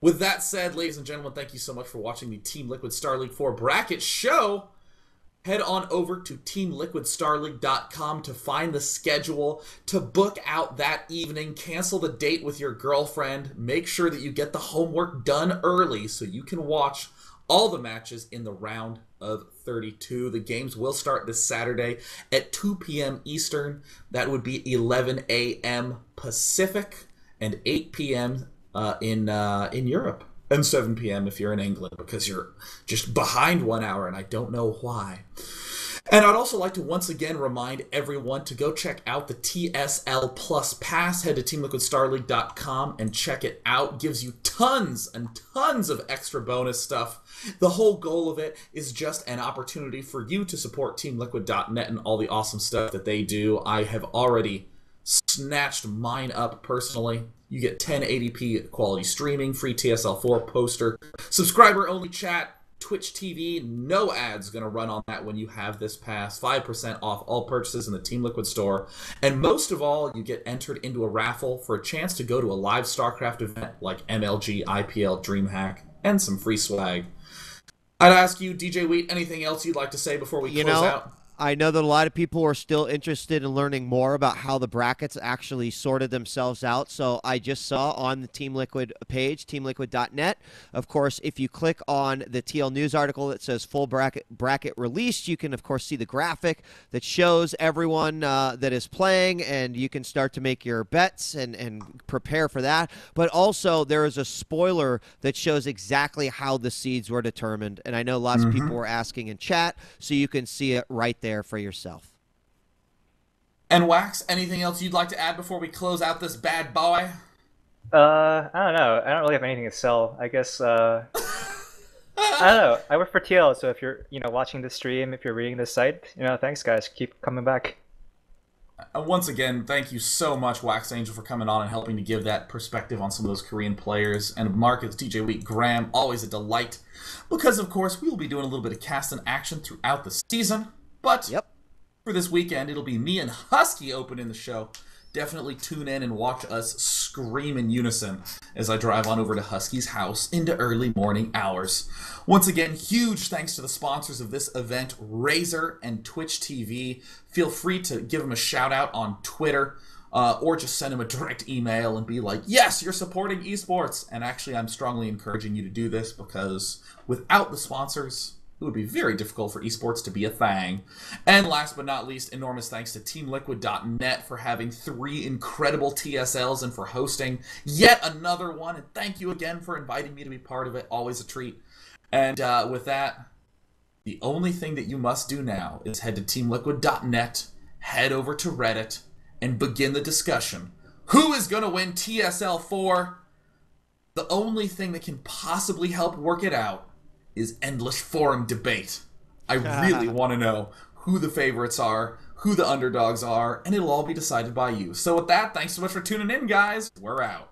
with that said, ladies and gentlemen, thank you so much for watching the Team Liquid Star League 4 bracket show. Head on over to teamliquidstarleague.com to find the schedule, to book out that evening, cancel the date with your girlfriend, make sure that you get the homework done early so you can watch all the matches in the round of 32. The games will start this Saturday at 2 p.m. Eastern. That would be 11 a.m. Pacific and 8 p.m. in Europe. And 7 p.m. if you're in England, because you're just behind 1 hour, and I don't know why. And I'd also like to once again remind everyone to go check out the TSL Plus Pass. Head to teamliquidstarleague.com and check it out. Gives you tons and tons of extra bonus stuff. The whole goal of it is just an opportunity for you to support teamliquid.net and all the awesome stuff that they do. I have already snatched mine up personally. You get 1080p quality streaming, free TSL4 poster, subscriber-only chat, Twitch TV, no ads going to run on that when you have this pass, 5% off all purchases in the Team Liquid store, and most of all, you get entered into a raffle for a chance to go to a live StarCraft event like MLG, IPL, DreamHack, and some free swag. I'd ask you, djWHEAT, anything else you'd like to say before we close out? I know that a lot of people are still interested in learning more about how the brackets actually sorted themselves out. So I just saw on the Team Liquid page, teamliquid.net. Of course, if you click on the TL News article that says full bracket released, you can, of course, see the graphic that shows everyone that is playing, and you can start to make your bets and prepare for that. But also, there is a spoiler that shows exactly how the seeds were determined. And I know lots of people were asking in chat, so you can see it right there for yourself. And Wax, anything else you'd like to add before we close out this bad boy? I don't know. I don't really have anything to sell. I guess I don't know. I work for TL, so if you're watching the stream, if you're reading the site, thanks guys. Keep coming back. Once again, thank you so much, WaxAngel, for coming on and helping to give that perspective on some of those Korean players. And Marcus, djWHEAT, Graham, always a delight. Because, of course, we will be doing a little bit of cast and action throughout the season. But for this weekend, it'll be me and Husky opening the show. Definitely tune in and watch us scream in unison as I drive on over to Husky's house into early morning hours. Once again, huge thanks to the sponsors of this event, Razer and Twitch TV. Feel free to give them a shout out on Twitter or just send them a direct email and be like, yes, you're supporting esports. And actually, I'm strongly encouraging you to do this because without the sponsors, it would be very difficult for esports to be a thing. And last but not least, enormous thanks to TeamLiquid.net for having 3 incredible TSLs and for hosting yet another one. And thank you again for inviting me to be part of it. Always a treat. And with that, the only thing that you must do now is head to TeamLiquid.net, head over to Reddit, and begin the discussion. Who is going to win TSL4? The only thing that can possibly help work it out is endless forum debate. I really want to know who the favorites are, who the underdogs are, and it'll all be decided by you. So with that, thanks so much for tuning in, guys. We're out.